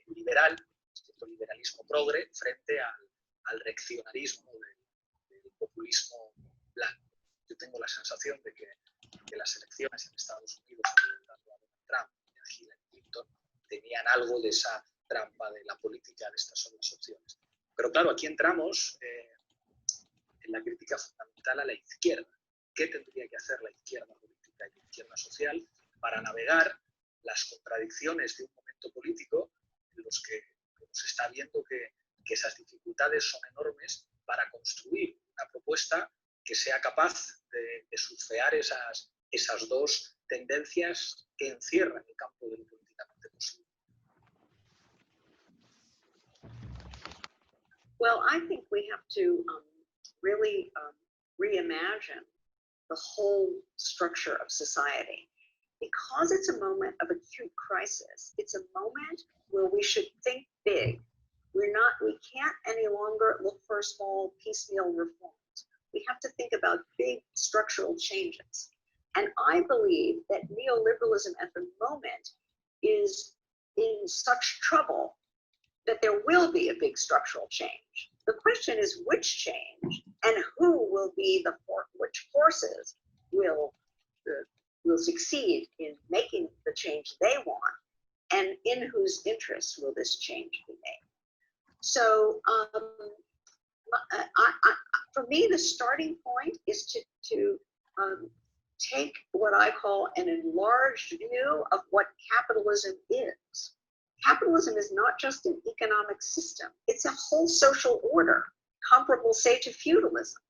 liberal, cierto liberalismo progre, frente al reaccionarismo del populismo blanco. Yo tengo la sensación de que las elecciones en Estados Unidos, tanto a Donald Trump y a Hillary Clinton, tenían algo de esa trampa de la política de estas son las opciones. Pero claro, aquí entramos en la crítica fundamental a la izquierda. ¿Qué tendría que hacer la izquierda política y la izquierda social para navegar las contradicciones de un momento político en los que se está viendo que esas dificultades son enormes para construir una propuesta que sea capaz de surfear esas dos tendencias que encierran el campo de lo políticamente posible? Well, I think we have to really reimagine the whole structure of society. Because it's a moment of acute crisis, it's a moment where we should think big. We can't any longer look for small piecemeal reforms. We have to think about big structural changes. And I believe that neoliberalism at the moment is in such trouble that there will be a big structural change. The question is which change and who will be which forces will succeed in making the change they want, and in whose interest will this change be made. So for me, the starting point is to take what I call an enlarged view of what capitalism is. Capitalism is not just an economic system, it's a whole social order, comparable, say, to feudalism.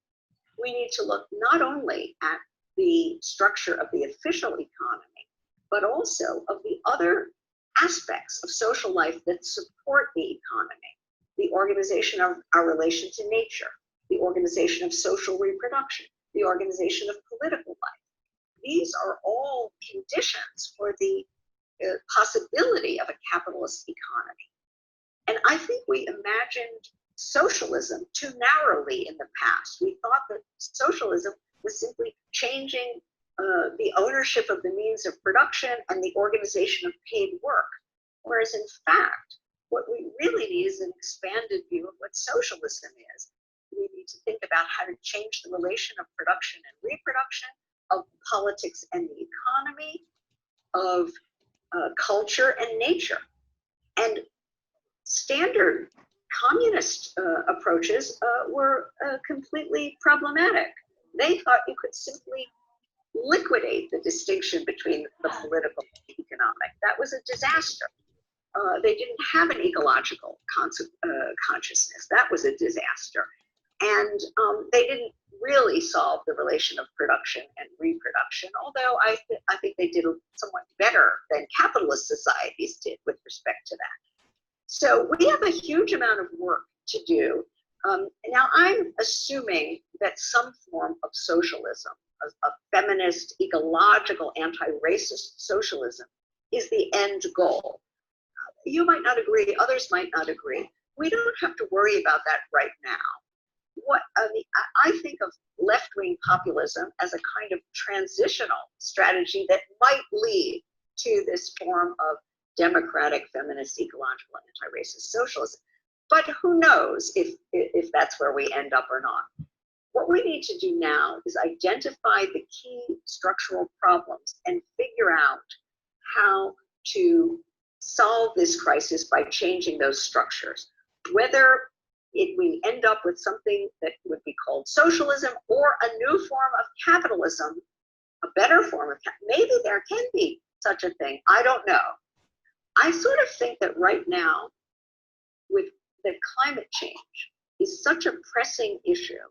We need to look not only at the structure of the official economy, but also of the other aspects of social life that support the economy. The organization of our relation to nature, the organization of social reproduction, the organization of political life. These are all conditions for the possibility of a capitalist economy. And I think we imagined socialism too narrowly in the past. We thought that socialism was simply changing the ownership of the means of production and the organization of paid work. Whereas in fact, what we really need is an expanded view of what socialism is. We need to think about how to change the relation of production and reproduction, of politics and the economy, of culture and nature. And standard communist approaches were completely problematic. They thought you could simply liquidate the distinction between the political and the economic. That was a disaster. They didn't have an ecological consciousness. That was a disaster. And they didn't really solve the relation of production and reproduction, although I think they did somewhat better than capitalist societies did with respect to that. So we have a huge amount of work to do. Now I'm assuming that some form of socialism, a feminist, ecological, anti-racist socialism is the end goal. You might not agree, others might not agree. We don't have to worry about that right now. I think of left-wing populism as a kind of transitional strategy that might lead to this form of democratic, feminist, ecological, and anti-racist socialism. But who knows if that's where we end up or not. What we need to do now is identify the key structural problems and figure out how to solve this crisis by changing those structures. Whether we end up with something that would be called socialism or a new form of capitalism, a better form of maybe there can be such a thing. I don't know. I sort of think that right now, with the climate change is such a pressing issue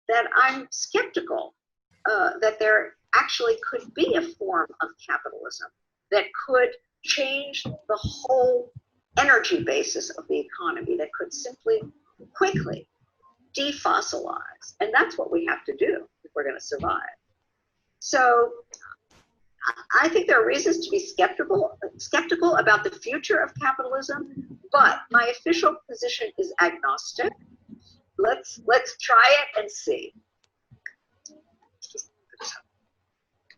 that I'm skeptical that there actually could be a form of capitalism that could change the whole energy basis of the economy, that could simply quickly defossilize. And that's what we have to do if we're going to survive. So I think there are reasons to be skeptical about the future of capitalism, but my official position is agnostic. Let's try it and see.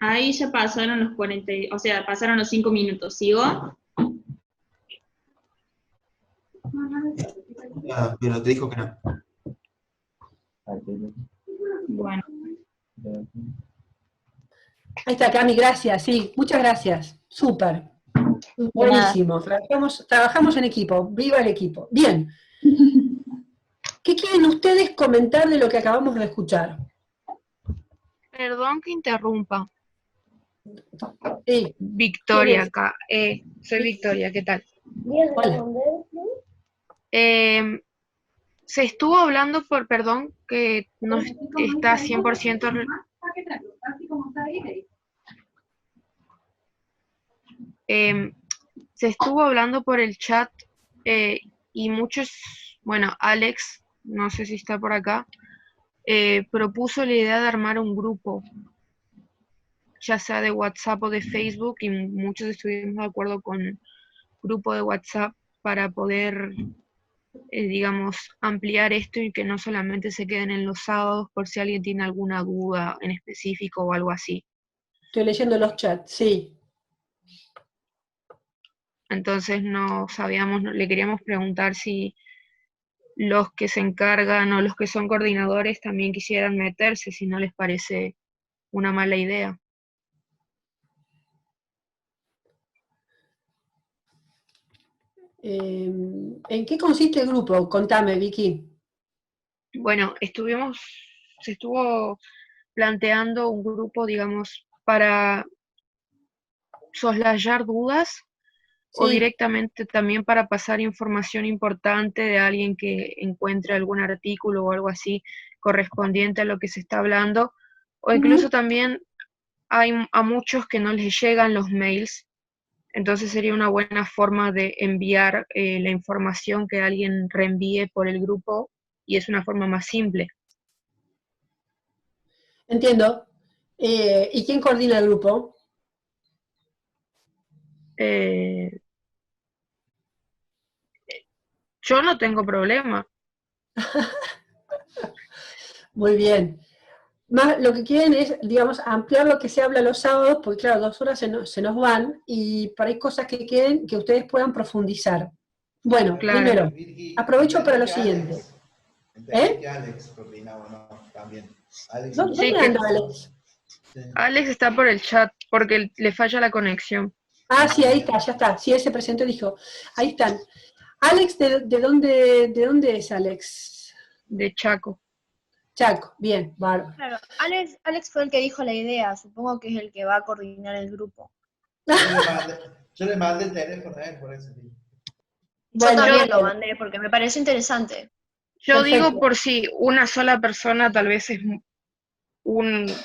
Ahí ya pasaron los 40, o sea, pasaron los 5 minutos. ¿Sigo? Pero te dijo que no. Bueno. Ahí está, Cami, gracias, sí, muchas gracias. Súper. Buenísimo. Trabajamos en equipo. Viva el equipo. Bien. ¿Qué quieren ustedes comentar de lo que acabamos de escuchar? Perdón que interrumpa. Sí. Victoria acá. Soy Victoria, ¿qué tal? Hola. Se estuvo hablando perdón, que no está 100%... se estuvo hablando por el chat y muchos, bueno, Alex, no sé si está por acá, propuso la idea de armar un grupo, ya sea de WhatsApp o de Facebook, y muchos estuvimos de acuerdo con grupo de WhatsApp para poder, digamos, ampliar esto y que no solamente se queden en los sábados por si alguien tiene alguna duda en específico o algo así. Estoy leyendo los chats, sí. Entonces no sabíamos, le queríamos preguntar si los que se encargan o los que son coordinadores también quisieran meterse, si no les parece una mala idea. ¿En qué consiste el grupo? Contame, Vicky. Bueno, se estuvo planteando un grupo, digamos, para soslayar dudas, o directamente también para pasar información importante de alguien que encuentre algún artículo o algo así correspondiente a lo que se está hablando, o incluso también hay a muchos que no les llegan los mails, entonces sería una buena forma de enviar la información que alguien reenvíe por el grupo, y es una forma más simple. Entiendo. ¿Y quién coordina el grupo? Yo no tengo problema. Muy bien. Más lo que quieren es, digamos, ampliar lo que se habla los sábados, porque claro, 2 horas se nos van, y para hay cosas que queden que ustedes puedan profundizar. Bueno, Claro. primero, aprovecho para lo siguiente. Que Alex coordinaba, ¿no? También. Alex, ¿Dónde anda Alex? Alex está por el chat, porque le falla la conexión. Ah, sí, ahí está, ya está. Sí, él se presentó y dijo, ahí están. Alex, ¿de dónde es Alex? De Chaco. Chaco, bien, bárbaro. Claro, Alex fue el que dijo la idea, supongo que es el que va a coordinar el grupo. Yo le mandé el teléfono a él, por eso. Yo también lo mandé, porque me parece interesante. Yo digo por si una sola persona tal vez es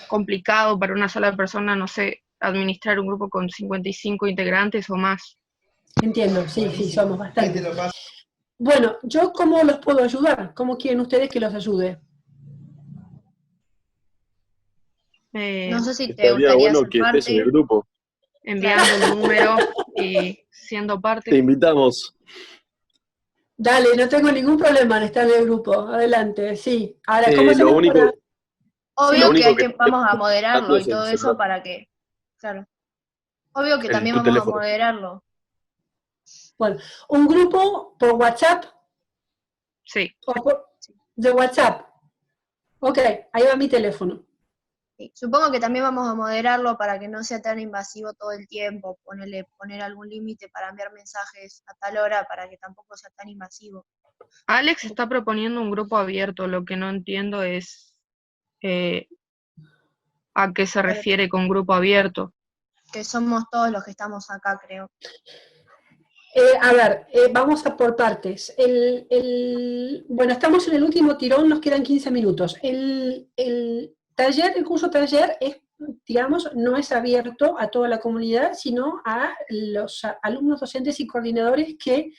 complicado para una sola persona, no sé, administrar un grupo con 55 integrantes o más. Entiendo, sí, somos bastante. Bueno, ¿yo cómo los puedo ayudar? ¿Cómo quieren ustedes que los ayude? No sé si te Estaría gustaría bueno ser que parte. estés en el grupo. Enviando el número y siendo parte. Te invitamos. Dale, no tengo ningún problema en estar en el grupo. Adelante, sí. Ahora, ¿cómo se Lo único, Obvio lo que único hay que vamos a moderarlo es y todo el eso celular. para que, claro. Obvio que también Tu vamos a teléfono. moderarlo. Bueno, un grupo por WhatsApp. Sí. De WhatsApp. Ok, ahí va mi teléfono. Sí, supongo que también vamos a moderarlo para que no sea tan invasivo todo el tiempo, poner algún límite para enviar mensajes a tal hora para que tampoco sea tan invasivo. Alex está proponiendo un grupo abierto, lo que no entiendo es a qué se refiere con grupo abierto. Que somos todos los que estamos acá, creo. A ver, vamos a por partes. Bueno, estamos en el último tirón, nos quedan 15 minutos. El curso taller es, digamos, no es abierto a toda la comunidad, sino a los alumnos, docentes y coordinadores que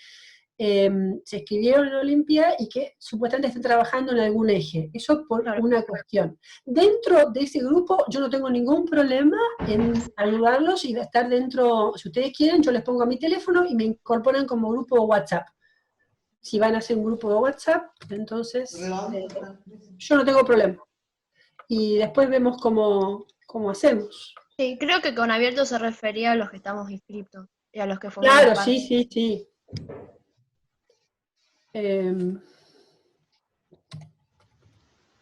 se inscribieron en la Olimpia y que supuestamente están trabajando en algún eje. Eso por una cuestión. Dentro de ese grupo yo no tengo ningún problema en ayudarlos y de estar dentro, si ustedes quieren, yo les pongo mi teléfono y me incorporan como grupo de WhatsApp. Si van a hacer un grupo de WhatsApp, entonces yo no tengo problema. Y después vemos cómo hacemos. Sí, creo que con abierto se refería a los que estamos inscritos y a los que formamos Claro, parte. sí.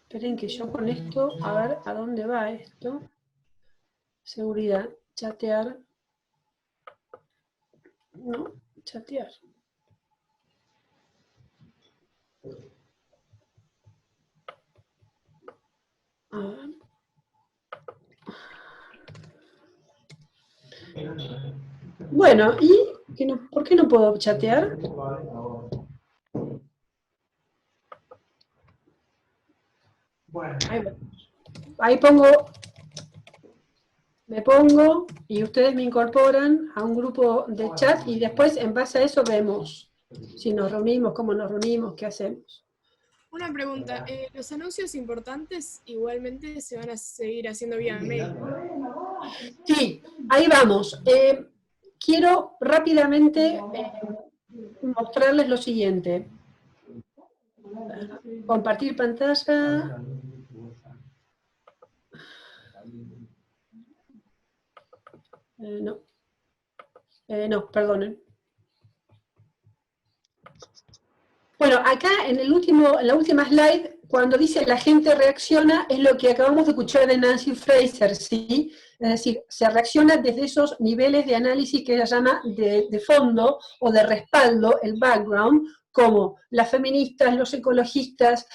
Esperen que yo con esto, a ver a dónde va esto. Seguridad, chatear. No, chatear. A ver. Bueno, ¿y por qué no puedo chatear? Ahí me pongo y ustedes me incorporan a un grupo de chat y después en base a eso vemos si nos reunimos, cómo nos reunimos, qué hacemos. Una pregunta, los anuncios importantes igualmente se van a seguir haciendo vía mail, ¿no? Sí, ahí vamos. Quiero rápidamente mostrarles lo siguiente. Compartir pantalla. No, perdonen. Bueno, acá en la última slide, cuando dice la gente reacciona, es lo que acabamos de escuchar de Nancy Fraser, ¿sí? Es decir, se reacciona desde esos niveles de análisis que ella llama de fondo o de respaldo, el background, como las feministas, los ecologistas,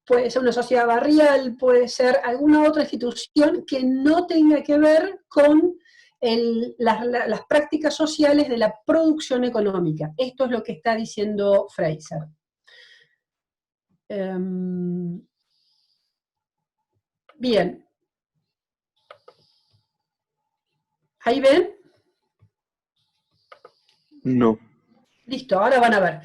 puede ser una sociedad barrial, puede ser alguna otra institución que no tenga que ver con las prácticas sociales de la producción económica. Esto es lo que está diciendo Fraser. Bien. ¿Ahí ven? No, Listo, ahora van a ver.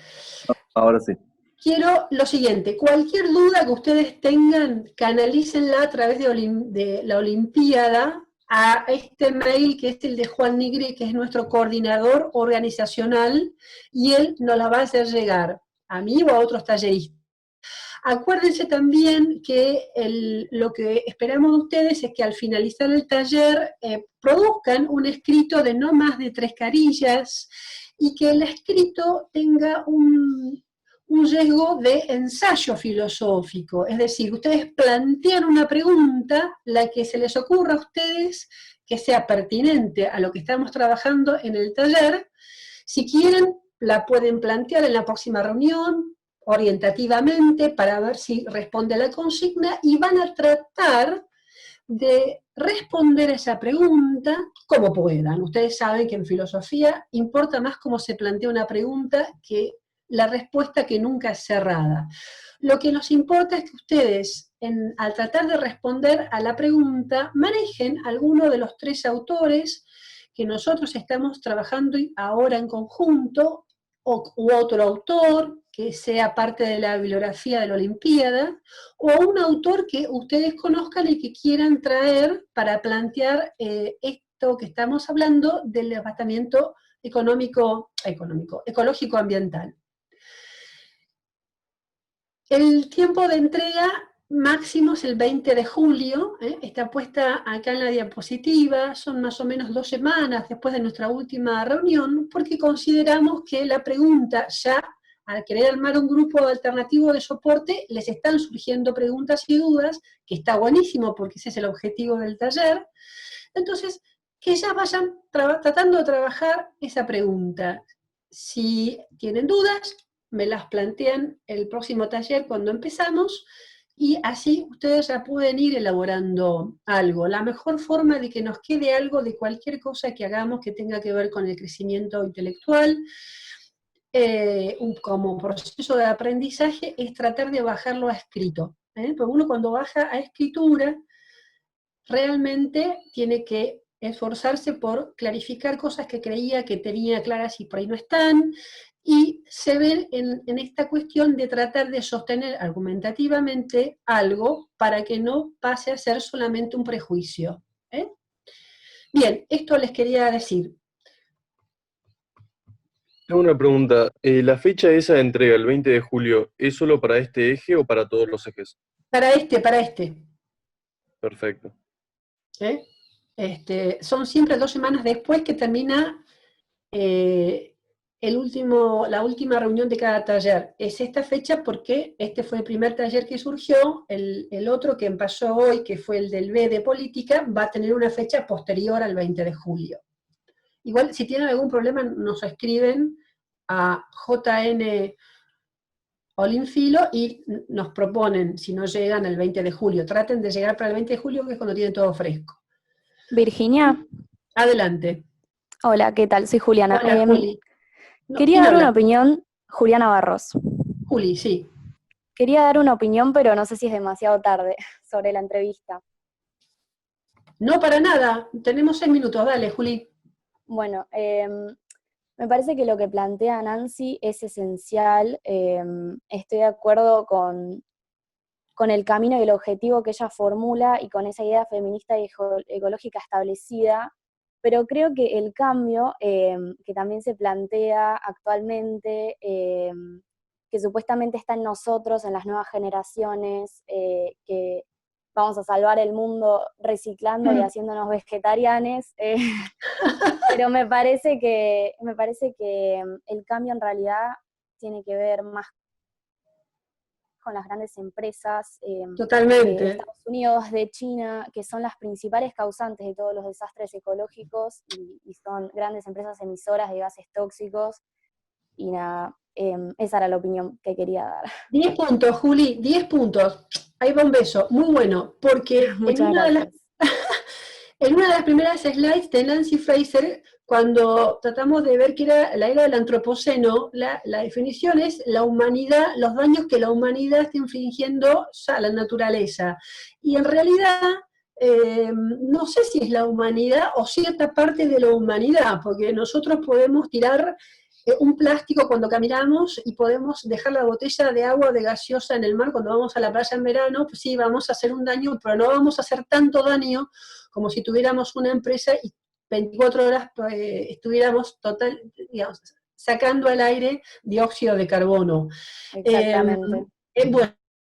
ahora sí. Quiero lo siguiente, cualquier duda que ustedes tengan, canalícenla a través de la Olimpiada a este mail que es el de Juan Nigri, que es nuestro coordinador organizacional, y él nos la va a hacer llegar a mí o a otros talleristas. Acuérdense también que lo que esperamos de ustedes es que al finalizar el taller produzcan un escrito de no más de 3 carillas y que el escrito tenga un sesgo de ensayo filosófico, es decir, ustedes plantean una pregunta, la que se les ocurra a ustedes, que sea pertinente a lo que estamos trabajando en el taller. Si quieren, la pueden plantear en la próxima reunión, orientativamente, para ver si responde a la consigna, y van a tratar de responder esa pregunta como puedan. Ustedes saben que en filosofía importa más cómo se plantea una pregunta que la respuesta, que nunca es cerrada. Lo que nos importa es que ustedes, al tratar de responder a la pregunta, manejen alguno de los 3 autores que nosotros estamos trabajando ahora en conjunto, u otro autor que sea parte de la bibliografía de la Olimpiada, o un autor que ustedes conozcan y que quieran traer para plantear esto que estamos hablando del devastamiento ecológico-ambiental. El tiempo de entrega máximo es el 20 de julio, está puesta acá en la diapositiva, son más o menos 2 semanas después de nuestra última reunión, porque consideramos que la pregunta ya, al querer armar un grupo alternativo de soporte, les están surgiendo preguntas y dudas, que está buenísimo porque ese es el objetivo del taller. Entonces, que ya vayan tratando de trabajar esa pregunta. Si tienen dudas, me las plantean el próximo taller cuando empezamos, y así ustedes ya pueden ir elaborando algo. La mejor forma de que nos quede algo de cualquier cosa que hagamos que tenga que ver con el crecimiento intelectual, como proceso de aprendizaje, es tratar de bajarlo a escrito. Porque uno cuando baja a escritura, realmente tiene que esforzarse por clarificar cosas que creía que tenía claras y por ahí no están, y se ven en esta cuestión de tratar de sostener argumentativamente algo para que no pase a ser solamente un prejuicio. Bien, esto les quería decir. Tengo una pregunta. ¿La fecha esa de entrega, el 20 de julio, es solo para este eje o para todos los ejes? Para este. Perfecto. Son siempre 2 semanas después que termina la última reunión de cada taller. Es esta fecha porque este fue el primer taller que surgió, el otro que pasó hoy, que fue el del B de política, va a tener una fecha posterior al 20 de julio. Igual, si tienen algún problema, nos escriben a JN Olinfilo y nos proponen, si no llegan el 20 de julio. Traten de llegar para el 20 de julio, que es cuando tienen todo fresco. Virginia. Adelante. Hola, ¿qué tal? Soy Juliana. Hola, Juli. Quería dar una opinión, Juliana Barros. Juli, sí. Quería dar una opinión, pero no sé si es demasiado tarde, sobre la entrevista. No, para nada. Tenemos 6 minutos. Dale, Juli. Bueno, me parece que lo que plantea Nancy es esencial. Estoy de acuerdo con el camino y el objetivo que ella formula y con esa idea feminista y ecológica establecida, pero creo que el cambio que también se plantea actualmente, que supuestamente está en nosotros, en las nuevas generaciones, que vamos a salvar el mundo reciclando y haciéndonos vegetarianes, pero me parece que el cambio en realidad tiene que ver más con las grandes empresas Totalmente. de Estados Unidos, de China, que son las principales causantes de todos los desastres ecológicos y son grandes empresas emisoras de gases tóxicos. Y nada, esa era la opinión que quería dar. 10 puntos, Juli, 10 puntos. Ahí va un beso, muy bueno, porque en una de las primeras slides de Nancy Fraser, cuando tratamos de ver qué era la era del antropoceno, la definición es la humanidad, los daños que la humanidad está infligiendo a la naturaleza. Y en realidad, no sé si es la humanidad o cierta parte de la humanidad, porque nosotros podemos tirar un plástico cuando caminamos y podemos dejar la botella de agua de gaseosa en el mar cuando vamos a la playa en verano, pues sí, vamos a hacer un daño, pero no vamos a hacer tanto daño como si tuviéramos una empresa y 24 horas estuviéramos digamos, sacando al aire dióxido de carbono. Exactamente.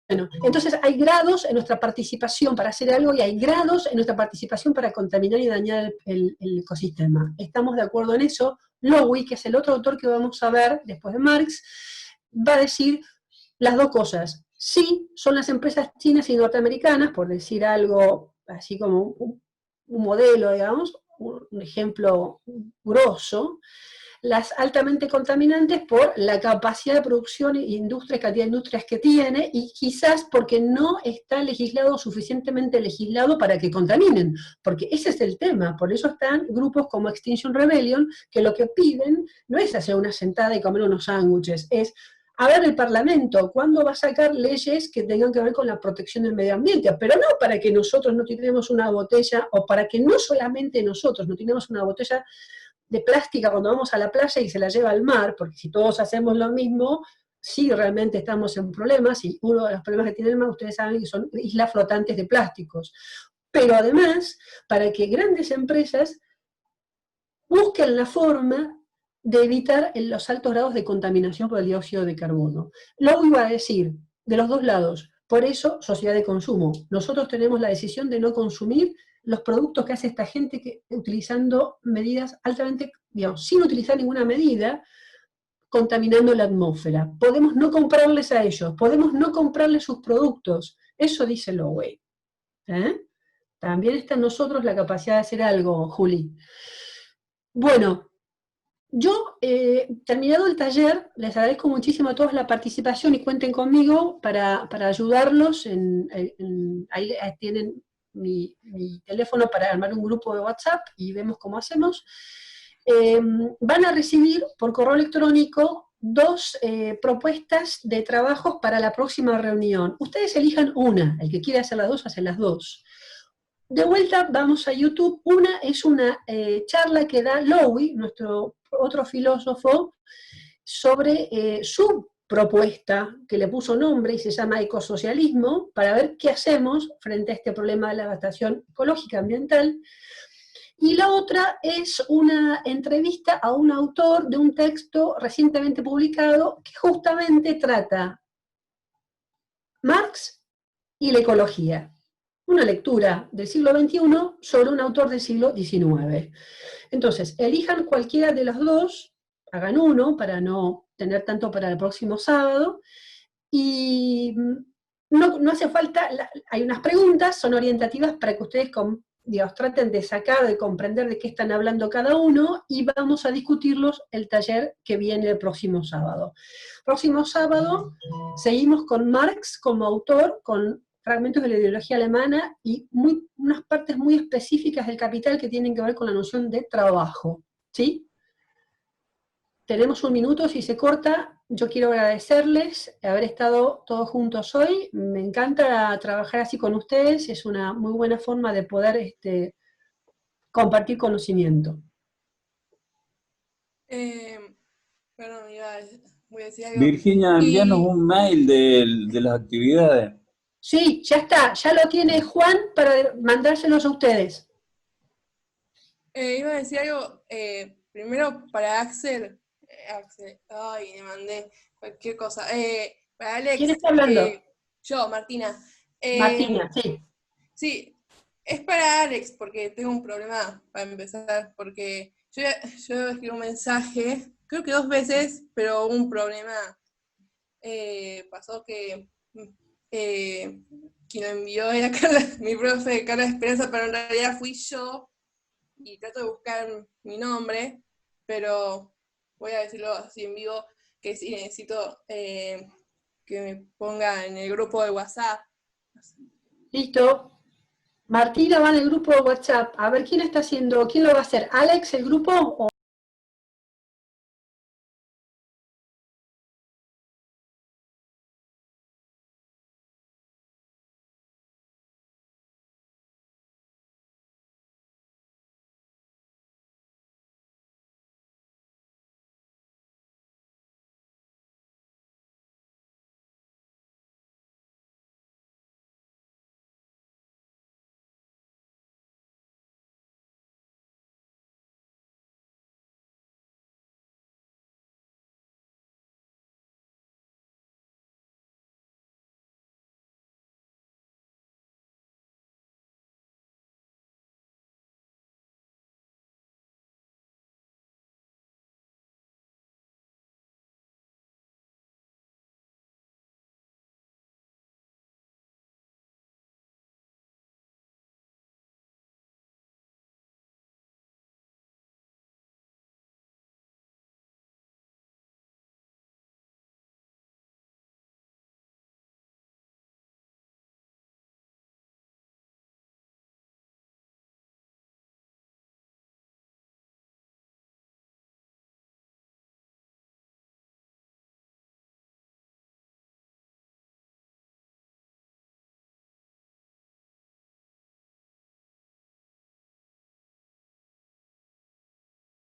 Bueno, entonces hay grados en nuestra participación para hacer algo y hay grados en nuestra participación para contaminar y dañar el ecosistema. Estamos de acuerdo en eso. Lowy, que es el otro autor que vamos a ver después de Marx, va a decir las dos cosas. Sí, son las empresas chinas y norteamericanas, por decir algo así como un modelo, digamos, un ejemplo grosso, las altamente contaminantes por la capacidad de producción e cantidad de industrias que tiene, y quizás porque no está legislado, suficientemente legislado para que contaminen, porque ese es el tema. Por eso están grupos como Extinction Rebellion, que lo que piden no es hacer una sentada y comer unos sándwiches, es a ver el Parlamento, ¿cuándo va a sacar leyes que tengan que ver con la protección del medio ambiente? Pero no para que nosotros no tiremos una botella, o para que no solamente nosotros no tiremos una botella de plástica cuando vamos a la playa y se la lleva al mar, porque si todos hacemos lo mismo, sí realmente estamos en problemas, y uno de los problemas que tiene el mar, ustedes saben que son islas flotantes de plásticos. Pero además, para que grandes empresas busquen la forma de evitar los altos grados de contaminación por el dióxido de carbono. Luego iba a decir, de los dos lados. Por eso, sociedad de consumo. Nosotros tenemos la decisión de no consumir los productos que hace esta gente que, utilizando medidas altamente, digamos, sin utilizar ninguna medida, contaminando la atmósfera. Podemos no comprarles a ellos, podemos no comprarles sus productos. Eso dice Lowy. También está en nosotros la capacidad de hacer algo, Juli. Bueno, yo, terminado el taller, les agradezco muchísimo a todos la participación y cuenten conmigo para ayudarlos. Ahí tienen mi teléfono para armar un grupo de WhatsApp y vemos cómo hacemos. Van a recibir por correo electrónico 2 propuestas de trabajos para la próxima reunión. Ustedes elijan una, el que quiera hacer las 2, hace las 2. De vuelta vamos a YouTube. Una es una charla que da Lowy, nuestro otro filósofo, sobre su propuesta, que le puso nombre y se llama ecosocialismo, para ver qué hacemos frente a este problema de la devastación ecológica ambiental. Y la otra es una entrevista a un autor de un texto recientemente publicado que justamente trata Marx y la ecología. Una lectura del siglo XXI sobre un autor del siglo XIX. Entonces, elijan cualquiera de los dos, hagan uno para no tener tanto para el próximo sábado, y no hace falta, hay unas preguntas, son orientativas para que ustedes traten de sacar, de comprender de qué están hablando cada uno, y vamos a discutirlos el taller que viene el próximo sábado. Próximo sábado seguimos con Marx como autor, con fragmentos de la ideología alemana y unas partes muy específicas del Capital que tienen que ver con la noción de trabajo, ¿sí? Tenemos un minuto, si se corta. Yo quiero agradecerles haber estado todos juntos hoy. Me encanta trabajar así con ustedes, es una muy buena forma de poder compartir conocimiento. Perdón, voy a decir algo. Virginia, envíanos un mail de las actividades. Sí, ya está, ya lo tiene Juan para mandárselos a ustedes. Iba a decir algo, primero para Axel, ay, le mandé cualquier cosa. Para Alex. ¿Quién está hablando? Yo, Martina. Martina, sí. Sí, es para Alex, porque tengo un problema para empezar, porque yo escribí un mensaje, creo que 2 veces, pero un problema pasó que quien lo envió era mi profe Carla Esperanza, pero en realidad fui yo, y trato de buscar mi nombre, pero voy a decirlo así en vivo, que sí necesito que me ponga en el grupo de WhatsApp. Listo. Martina va en el grupo de WhatsApp. A ver, ¿quién lo va a hacer? ¿Alex, el grupo?